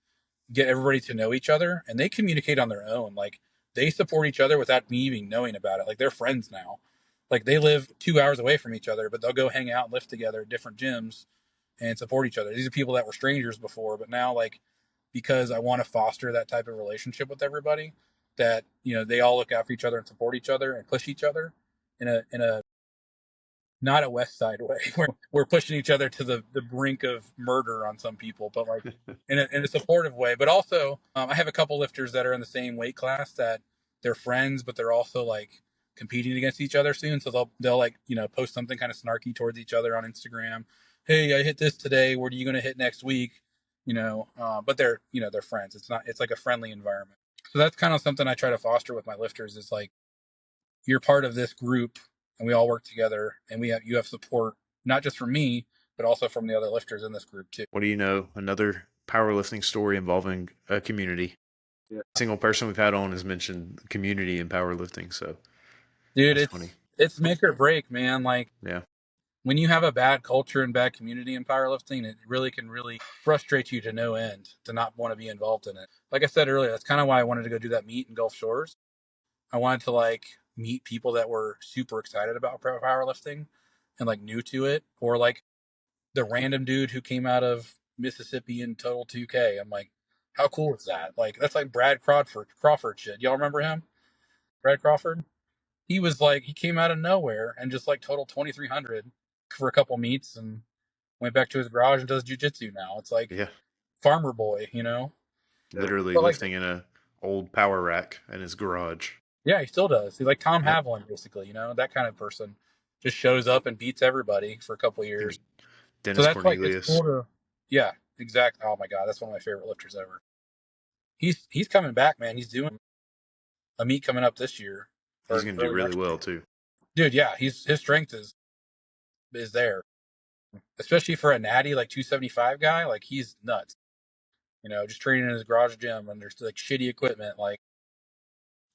get everybody to know each other, and they communicate on their own. Like, they support each other without me even knowing about it. Like, they're friends now. Like, they live 2 hours away from each other, but they'll go hang out and lift together at different gyms and support each other. These are people that were strangers before, but now, like, because I want to foster that type of relationship with everybody, that, they all look out for each other and support each other and push each other in a not a West Side way where we're pushing each other to the brink of murder on some people, but like in a supportive way. But also, I have a couple lifters that are in the same weight class that they're friends, but they're also like competing against each other soon. So they'll like, post something kind of snarky towards each other on Instagram. Hey, I hit this today. What are you going to hit next week? But they're friends. It's like a friendly environment. So that's kind of something I try to foster with my lifters is like, you're part of this group and we all work together and you have support, not just from me, but also from the other lifters in this group too. What do you know? Another powerlifting story involving a community. Yeah. Single person we've had on has mentioned community in powerlifting. So, Dude, that's funny. it's make or break, man. Like, Yeah. when you have a bad culture and bad community in powerlifting, it really can really frustrate you to no end to not want to be involved in it. Like I said earlier, that's kind of why I wanted to go do that meet in Gulf Shores. I wanted to like meet people that were super excited about powerlifting and like new to it, or like the random dude who came out of Mississippi in total 2K. I'm like, how cool is that? Like, that's like Brad Crawford shit. Y'all remember him? Brad Crawford? He came out of nowhere and just like total 2,300 for a couple meets and went back to his garage and does jujitsu now. It's like Yeah. farmer boy, Literally But like, lifting in a old power rack in his garage. yeah, he still does. He's like Tom Yep. Haviland, basically, that kind of person. Just shows up and beats everybody for a couple of years. Dennis So that's like, it's Cornelius. cool to, yeah, exactly. Oh my God, that's one of my favorite lifters ever. He's coming back, man. He's doing a meet coming up this year. He's going to do early really next well year. too. Dude, yeah, his strength is there, especially for a natty like 275 guy. Like, he's nuts. Just training in his garage gym and there's like shitty equipment. Like,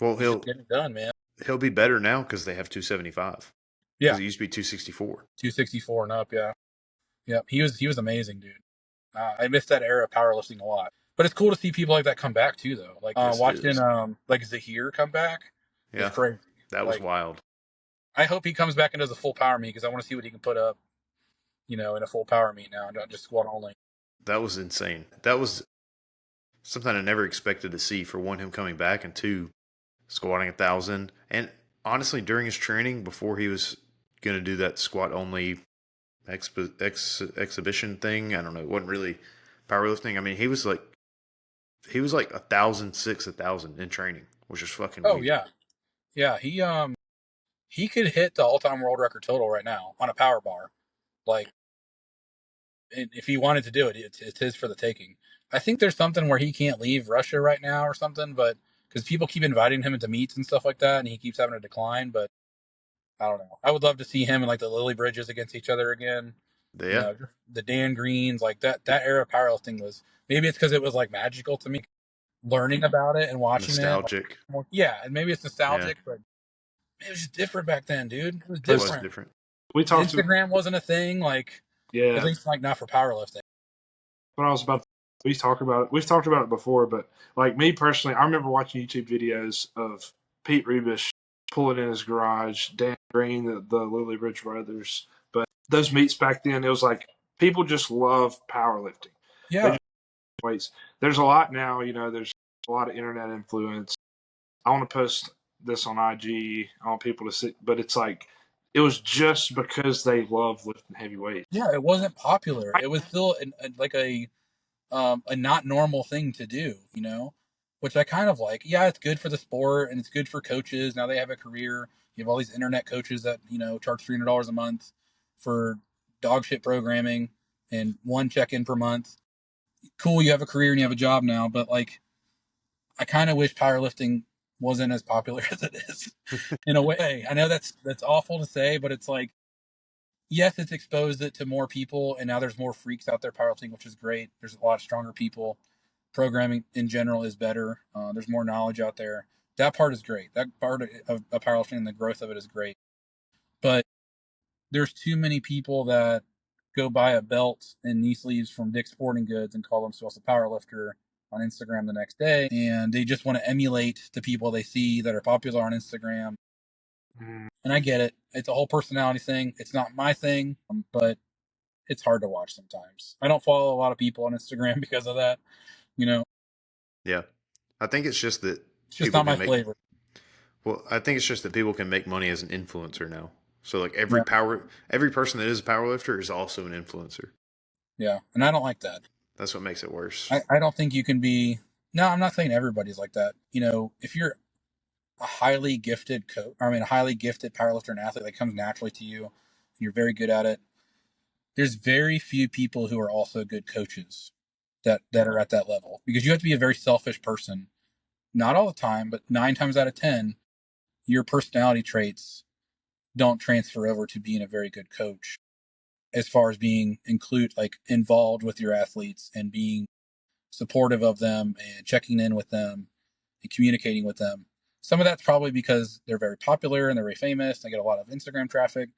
Well, he's just getting it done, man. he'll be better now because they have 275. Yeah, Because it used to be 264. 264 and up. Yeah, yeah. He was amazing, dude. I miss that era of powerlifting a lot. But it's cool to see people like that come back too, though. Like, Yes, it watching is. like Zahir come back is Yeah, crazy. that was Like, wild. I hope he comes back and does a full power meet because I want to see what he can put up, in a full power meet now, not just squat only. That was insane. That was something I never expected to see. For one, him coming back, and two, squatting 1,000. And honestly, during his training, before he was going to do that squat only exhibition thing, I don't know, it wasn't really powerlifting. I mean, he was like 1,006, 1,000 in training, which is fucking Oh weird. yeah, yeah. He could hit the all-time world record total right now on a power bar. Like, if he wanted to do it, it's his for the taking. I think there's something where he can't leave Russia right now or something, but because people keep inviting him into meets and stuff like that, and he keeps having to decline. But I don't know. I would love to see him and like the Lily Bridges against each other again. Yeah. The Dan Greens, like that era of powerlifting was, maybe it's because it was like magical to me, learning about it and watching Nostalgic. it. Yeah, and maybe it's nostalgic, Yeah. but it was just different back then, dude. It was It was different. different. We talked about, Instagram wasn't a thing, like, yeah. at least like not for powerlifting. When I was about, we talked about it. We've talked about it before, but like me personally, I remember watching YouTube videos of Pete Rebish pulling in his garage, Dan Green, the Lily Bridge brothers. But those meets back then, it was like people just love powerlifting. Yeah. Weights. There's a lot now, there's a lot of internet influence. I want to post this on IG. I want people to see, but it's like, it was just because they love lifting heavy weights. Yeah, it wasn't popular. It was still like a not normal thing to do, which I kind of like. Yeah, it's good for the sport and it's good for coaches. Now they have a career. You have all these internet coaches that, charge $300 a month for dog shit programming and one check-in per month. Cool, you have a career and you have a job now, but like, I kind of wish powerlifting wasn't as popular as it is in a way. I know that's awful to say, but it's like, yes, it's exposed it to more people, and now there's more freaks out there powerlifting, which is great. There's a lot stronger people. Programming in general is better. There's more knowledge out there. That part is great. That part of powerlifting and the growth of it is great. But there's too many people that go buy a belt and knee sleeves from Dick's Sporting Goods and call themselves a powerlifter on Instagram the next day, and they just want to emulate the people they see that are popular on Instagram. And I get it. It's a whole personality thing. It's not my thing, but it's hard to watch sometimes. I don't follow a lot of people on Instagram because of that, Yeah. I think it's just that It's just people not my can make. flavor. Well, I think it's just that people can make money as an influencer now. So like Yeah. every person that is a powerlifter is also an influencer. Yeah. And I don't like that. That's what makes it worse. I don't think you can be. No, I'm not saying everybody's like that. If you're a highly gifted coach, a highly gifted powerlifter and athlete that comes naturally to you, and you're very good at it, there's very few people who are also good coaches that are at that level, because you have to be a very selfish person. Not all the time, but 9 times out of 10, your personality traits don't transfer over to being a very good coach, as far as being involved with your athletes and being supportive of them and checking in with them and communicating with them. Some of that's probably because they're very popular and they're very famous. They get a lot of Instagram traffic,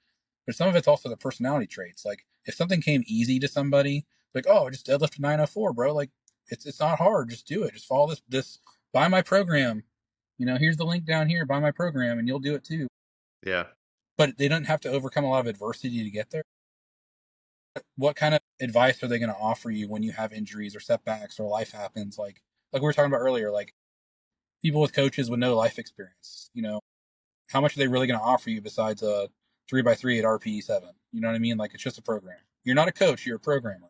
but some of it's also the personality traits. Like if something came easy to somebody, like, oh, just deadlift 904, bro. Like it's not hard. Just do it. Just follow this. Buy my program. Here's the link down here. Buy my program, and you'll do it too. Yeah. But they don't have to overcome a lot of adversity to get there. What kind of advice are they going to offer you when you have injuries or setbacks or life happens? Like we were talking about earlier, like people with coaches with no life experience, how much are they really going to offer you besides a 3x3 at RPE 7? You know what I mean? Like it's just a program. You're not a coach, you're a programmer.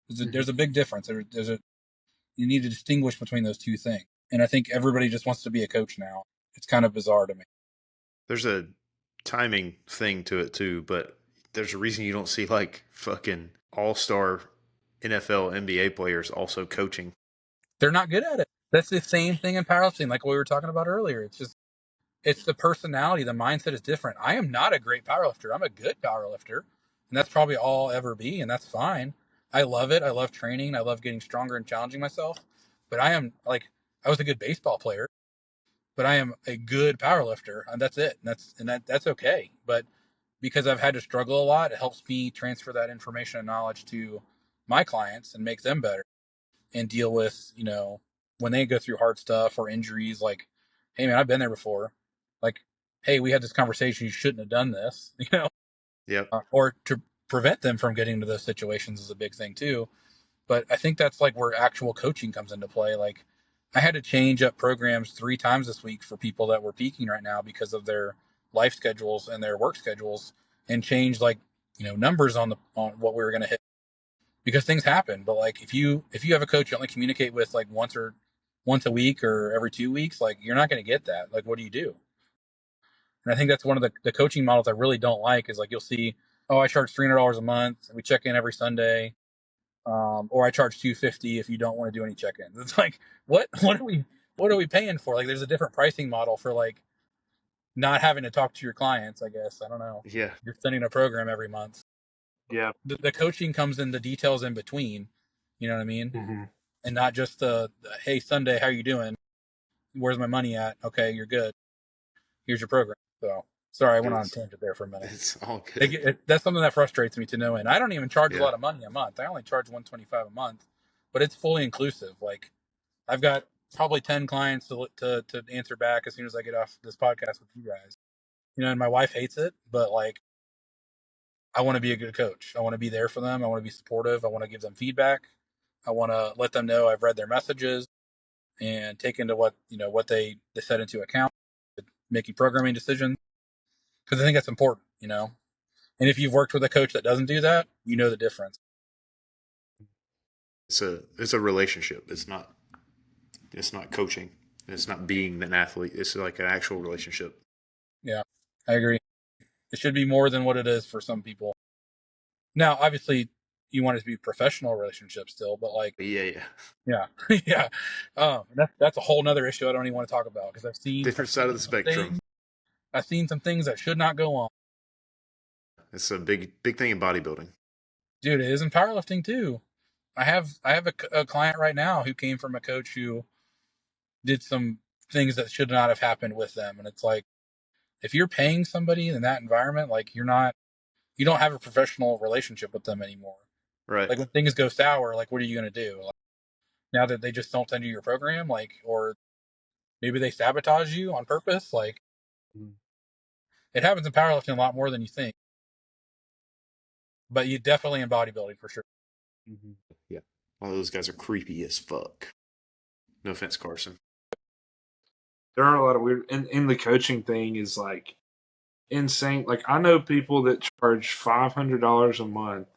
There's a big difference. You need to distinguish between those two things. And I think everybody just wants to be a coach now. It's kind of bizarre to me. There's a timing thing to it too, but there's a reason you don't see like fucking all-star NFL, NBA players also coaching. They're not good at it. That's the same thing in powerlifting, like what we were talking about earlier. It's the personality. The mindset is different. I am not a great powerlifter. I'm a good powerlifter, and that's probably all I'll ever be, and that's fine. I love it. I love training. I love getting stronger and challenging myself. But I was a good baseball player, but I am a good powerlifter, and that's it. That's okay. But because I've had to struggle a lot, it helps me transfer that information and knowledge to my clients and make them better and deal with, when they go through hard stuff or injuries, like, hey man, I've been there before. Like, hey, we had this conversation. You shouldn't have done this, Yep. or to prevent them from getting into those situations is a big thing too. But I think that's like where actual coaching comes into play. Like I had to change up programs 3 times this week for people that were peaking right now because of their life schedules and their work schedules, and change numbers on what we were going to hit, because things happen. But like if you have a coach you only communicate with like once a week or every 2 weeks, like you're not going to get that. Like what do you do? And I think that's one of the coaching models I really don't like, is like you'll see, oh, I charge $300 a month and we check in every Sunday, or I charge $250 if you don't want to do any check-ins. It's like what are we paying for? Like there's a different pricing model for like not having to talk to your clients, I guess. I don't know. Yeah. You're sending a program every month. Yeah. The coaching comes in the details in between. You know what I mean? Mm-hmm. And not just the hey, Sunday, how you doing? Where's my money at? Okay, you're good. Here's your program. So sorry, I went on a tangent there for a minute. It's all good. That's something that frustrates me to no end. I don't even charge a Yeah. lot of money a month. I only charge $125 a month, but it's fully inclusive. Like I've got probably 10 clients to answer back as soon as I get off this podcast with you guys. And my wife hates it, but like I want to be a good coach. I want to be there for them. I want to be supportive. I want to give them feedback. I want to let them know I've read their messages and take into what they set into account, making programming decisions, because I think that's important. And if you've worked with a coach that doesn't do that, you know the difference. It's a relationship. It's not coaching. It's not being an athlete. It's like an actual relationship. Yeah, I agree. It should be more than what it is for some people. Now, obviously, you want it to be a professional relationship still, but like, Yeah. yeah, yeah. That's a whole nother issue I don't even want to talk about, because Different side of the spectrum. I've seen some things that should not go on. It's a big thing in bodybuilding. Dude, it is in powerlifting too. I have a client right now who came from a coach who did some things that should not have happened with them, and it's like, if you're paying somebody in that environment, like you don't have a professional relationship with them anymore. Right. Like when things go sour, like what are you going to do? Like, now that they just don't send you your program, like, or maybe they sabotage you on purpose. Like it happens in powerlifting a lot more than you think, but you definitely in bodybuilding for sure. Mm-hmm. Yeah. All those guys are creepy as fuck. No offense, Carson. there are a lot of weird, and in the coaching thing is like insane. Like I know people that charge $500 a month,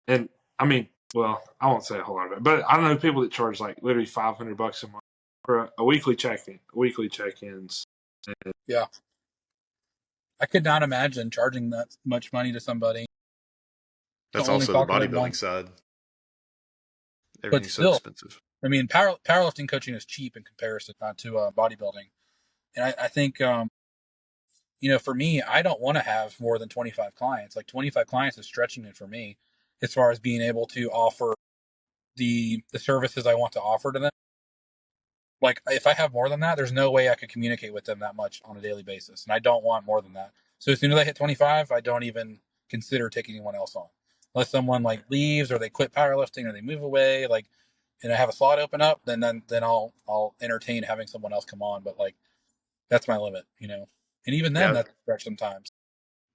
and I mean, well, I won't say a whole lot of it, but I know people that charge like literally $500 a month for a weekly weekly check-ins. Yeah. I could not imagine charging that much money to somebody to That's only also the talk to them bodybuilding once. side. But Everything's so still, expensive. I mean, powerlifting coaching is cheap in comparison to bodybuilding. And I think, for me, I don't want to have more than 25 clients. Like 25 clients is stretching it for me as far as being able to offer the services I want to offer to them. Like if I have more than that, there's no way I could communicate with them that much on a daily basis. And I don't want more than that. So as soon as I hit 25, I don't even consider taking anyone else on. Unless someone like leaves or they quit powerlifting or they move away, like, and I have a slot open up, then I'll entertain having someone else come on. But like that's my limit. And even then Yeah, that's a stretch sometimes.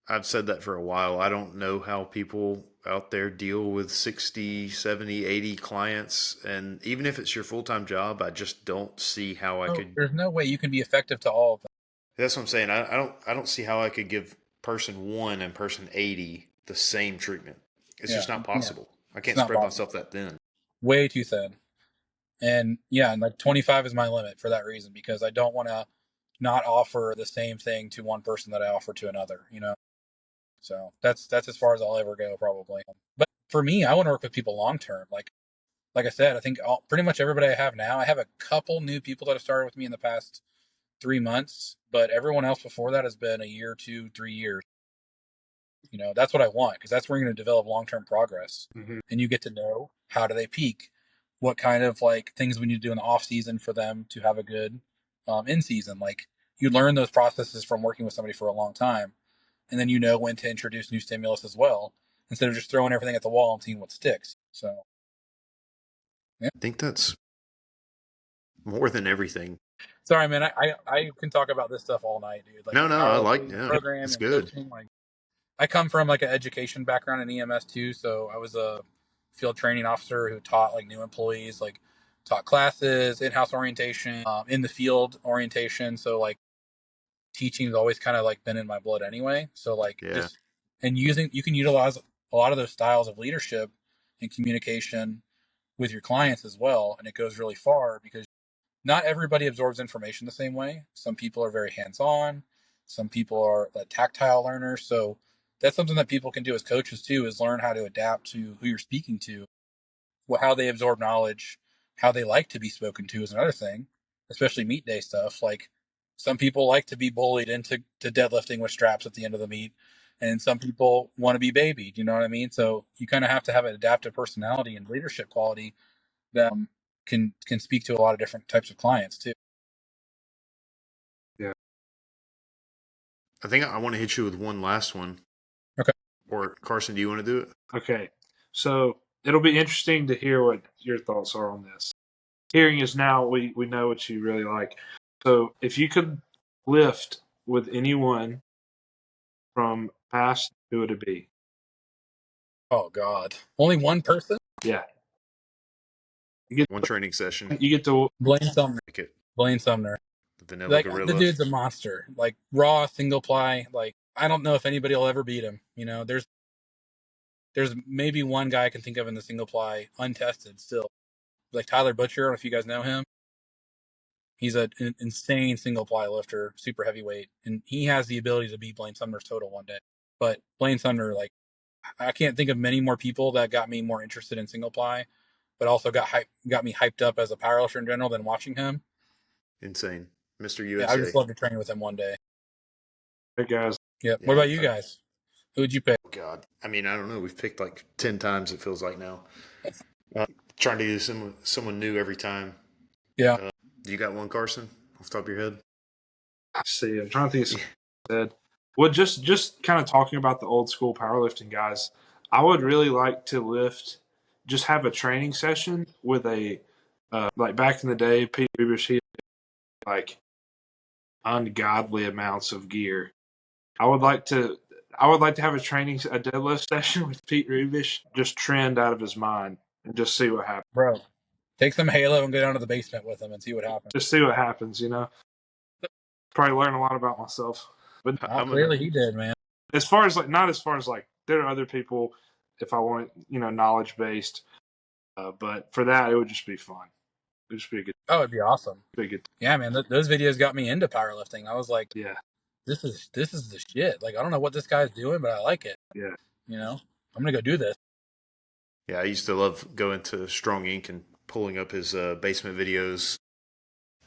I've said that for a while. I don't know how people out there deal with 60, 70, 80 clients. And even if it's your full time job, I just don't see how I No, could. there's no way you can be effective to all of them. That's what I'm saying. I don't see how I could give person one and person 80 the same treatment. It's Yeah, just not you can't. possible. I It's can't not spread possible. myself that thin. Way too thin. And yeah, and like 25 is my limit for that reason because I don't want to not offer the same thing to one person that I offer to another. So that's as far as I'll ever go probably. But for me, I want to work with people long term. Like I said, I think pretty much everybody I have now, I have a couple new people that have started with me in the past 3 months, but everyone else before that has been a year, 2, 3 years. That's what I want because that's where you're going to develop long-term progress, Mm-hmm. and you get to know how do they peak, what kind of like things we need to do in the off season for them to have a good in season. Like you learn those processes from working with somebody for a long time, and then you know when to introduce new stimulus as well instead of just throwing everything at the wall and seeing what sticks. So yeah. I think that's more than everything. Sorry, man. I can talk about this stuff all night, dude. Like No, I like, powerlifting, yeah, program, it's and good. coaching. Like I come from like an education background in EMS too, so I was a field training officer who taught like new employees, like taught classes, in-house orientation, in the field orientation. So like teaching has always kind of like been in my blood anyway. So like Yeah. just and you can utilize a lot of those styles of leadership and communication with your clients as well, and it goes really far because not everybody absorbs information the same way. Some people are very hands-on. Some people are tactile learners. So that's something that people can do as coaches too, is learn how to adapt to who you're speaking to, how they absorb knowledge, how they like to be spoken to is another thing, especially meet day stuff. Like some people like to be bullied into deadlifting with straps at the end of the meet, and some people want to be babied. You know what I mean? So you kind of have to have an adaptive personality and leadership quality that can speak to a lot of different types of clients too. Yeah. I think I want to hit you with one last one. Okay. Or Carson, do you want to do it? Okay. So it'll be interesting to hear what your thoughts are on this. Hearing is now we know what you really like. So if you could lift with anyone from past, who would it be? Oh God, only one person? Yeah. You One training session. get to Blaine Sumner. Like it. Blaine Sumner. The vanilla Like the gorilla. dude's a monster. Like raw single ply. Like I don't know if anybody will ever beat him. There's maybe one guy I can think of in the single ply untested still. Like Tyler Butcher. I don't know if you guys know him. He's an insane single ply lifter, super heavyweight, and he has the ability to beat Blaine Sumner's total one day. But Blaine Sumner, like I can't think of many more people that got me more interested in single ply, but also got me hyped up as a powerlifter in general than watching him. Insane. Mr. Yeah, I would just USA. love to train with him one day. hey guys. Yeah. What Yeah. about you guys? Who would you pick? Oh, God. I mean, I don't know. We've picked like 10 times, it feels like now. Trying to get someone new every time. Yeah. You got one, Carson, off the top of your head? Let's see, I'm trying to think of something I said. Well, just kind of talking about the old school powerlifting guys, I would really like to just have a training session with like back in the day, Pete Rubish, he had like ungodly amounts of gear. I would like to have a deadlift session with Pete Rubish, just trend out of his mind and just see what happens. Bro, take some Halo and go down to the basement with him and see what happens. Just see what happens, you know. Probably learn a lot about myself. But Clearly he did, man. as far as not as far as there are other people if I want knowledge based, but for that it would just be fun. It would just be a good. Oh, it'd be awesome. Be a good. Yeah, man. Those videos got me into powerlifting. I was like, Yeah. this is the shit. Like, I don't know what this guy's doing, but I like it. Yeah. I'm gonna go do this. Yeah, I used to love going to Strong Ink and pulling up his basement videos,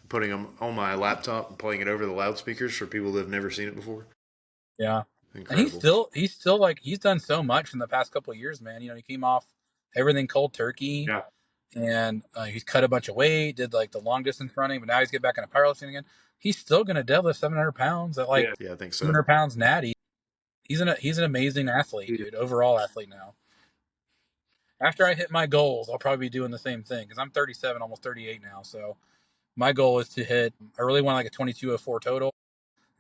putting them on my laptop and playing it over the loudspeakers for people that have never seen it before. Yeah. Incredible. And he's still like, he's done so much in the past couple of years, man. He came off everything cold turkey. Yeah. And he's cut a bunch of weight, did like the long distance running, but now he's getting back into powerlifting again. He's still going to deadlift 700 pounds at like Yeah, I think so. 200 pounds natty. He's an amazing athlete, dude. Overall athlete now. After I hit my goals, I'll probably be doing the same thing because I'm 37, almost 38 now. So my goal is to hit. I really want like a 2204 total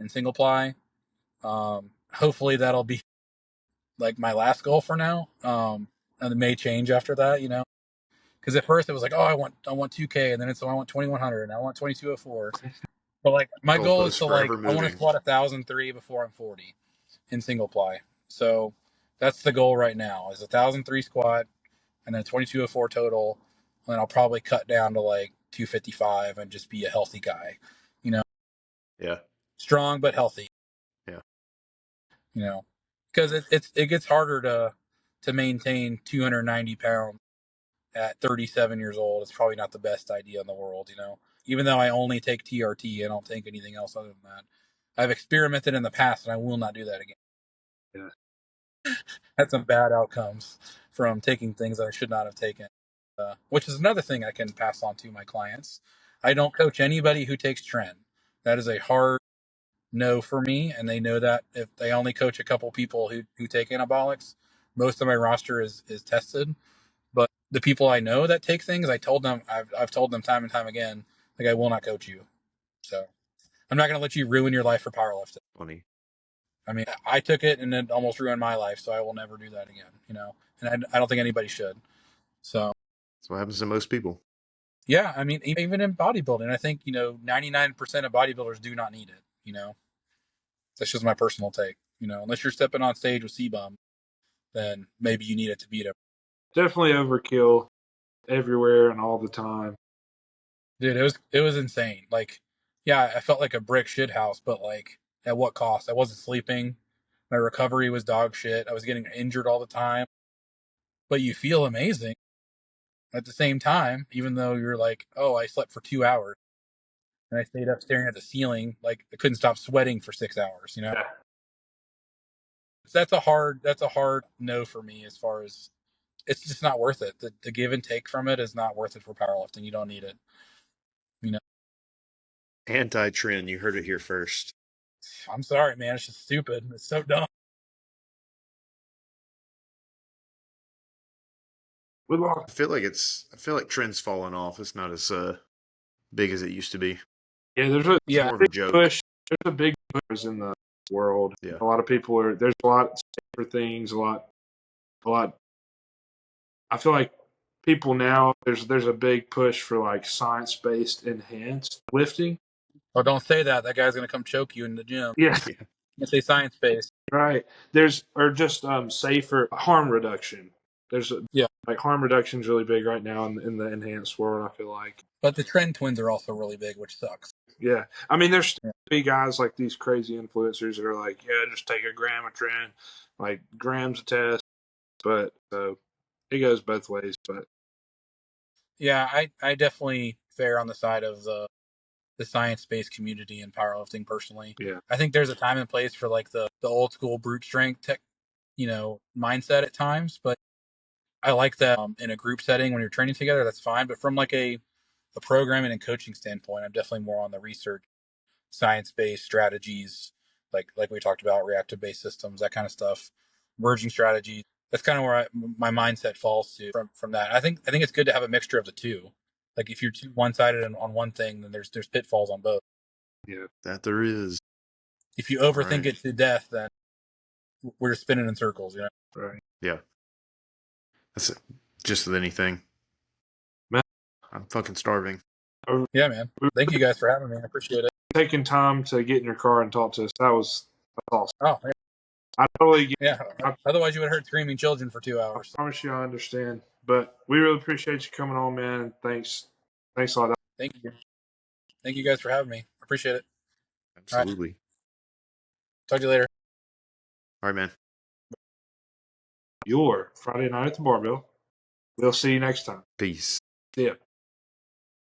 in Singleply. Hopefully that'll be like my last goal for now. And it may change after that, because at first it was like, oh, I want 2K, and then it's, oh, I want 2100, and I want 2204. But like my goal is to like, I want to squat 1003 before I'm 40 in Singleply. So that's the goal right now, is 1003 squat and then 2204 total. And then I'll probably cut down to like 255 and just be a healthy guy, Yeah. strong but healthy. Yeah. Because it gets harder to maintain 290 pounds at 37 years old. It's probably not the best idea in the world, even though I only take TRT and don't take anything else other than that. I've experimented in the past and I will not do that again. Yeah. Had some bad outcomes from taking things that I should not have taken, which is another thing I can pass on to my clients. I don't coach anybody who takes trend. That is a hard no for me, and they know that. If they only coach a couple people who take anabolics, most of my roster is tested. But the people I know that take things, I've told them time and time again, like, I will not coach you. So I'm not going to let you ruin your life for powerlifting. Funny. I mean, I took it and it almost ruined my life, so I will never do that again, and I don't think anybody should. So that's what happens to most people. Yeah, I mean, even in bodybuilding, I think, 99% of bodybuilders do not need it, That's just my personal take. Unless you're stepping on stage with C-Bum, then maybe you need it to beat him. Definitely overkill everywhere and all the time. Dude, it was insane. Like, yeah, I felt like a brick shit house, but like, at what cost? I wasn't sleeping. My recovery was dog shit. I was getting injured all the time. But you feel amazing at the same time, even though you're like, oh, I slept for 2 hours. And I stayed up staring at the ceiling, like I couldn't stop sweating for 6 hours, Yeah. So that's a hard no for me, as far as, it's just not worth it. The give and take from it is not worth it for powerlifting. You don't need it. Anti-trend, you heard it here first. I'm sorry, man. It's just stupid. It's so dumb. I feel like trend's falling off. It's not as big as it used to be. Yeah, there's more of a joke. push. There's a big push in the world. Yeah. A lot of people there's a lot safer things, a lot. I feel like people now, there's a big push for like science-based enhanced lifting. Oh, don't say that. That guy's going to come choke you in the gym. Yeah. You say science-based. Right. Or just safer harm reduction. Like harm reduction is really big right now in the enhanced world, I feel like. But the trend twins are also really big, which sucks. Yeah. I mean, there's big guys like these crazy influencers that are like, yeah, just take a gram of trend, like grams a test. But it goes both ways. But yeah, I definitely fare on the side of the science-based community in powerlifting personally. Yeah. I think there's a time and place for like the old school brute strength tech, mindset at times, but I like that in a group setting when you're training together, that's fine. But from like a programming and coaching standpoint, I'm definitely more on the research, science-based strategies, like we talked about, reactive-based systems, that kind of stuff, merging strategies. That's kind of where my mindset falls to from that. I think it's good to have a mixture of the two. Like, if you're too one-sided on one thing, then there's pitfalls on both. yeah, that there is. If you overthink it to death, then we're spinning in circles, Right. Yeah. That's it. Just with anything. Matt, I'm fucking starving. Yeah, man. Thank you guys for having me. I appreciate it. taking time to get in your car and talk to us. That's awesome. Oh, yeah. I totally get Yeah. Otherwise, you would have heard screaming children for 2 I hours. promise you I understand. But we really appreciate you coming on, man. And thanks a lot. Thank you. Thank you guys for having me. Appreciate it. Absolutely. Talk to you later. All right, man. Your Friday night at the barbell. We'll see you next time. Peace. See ya.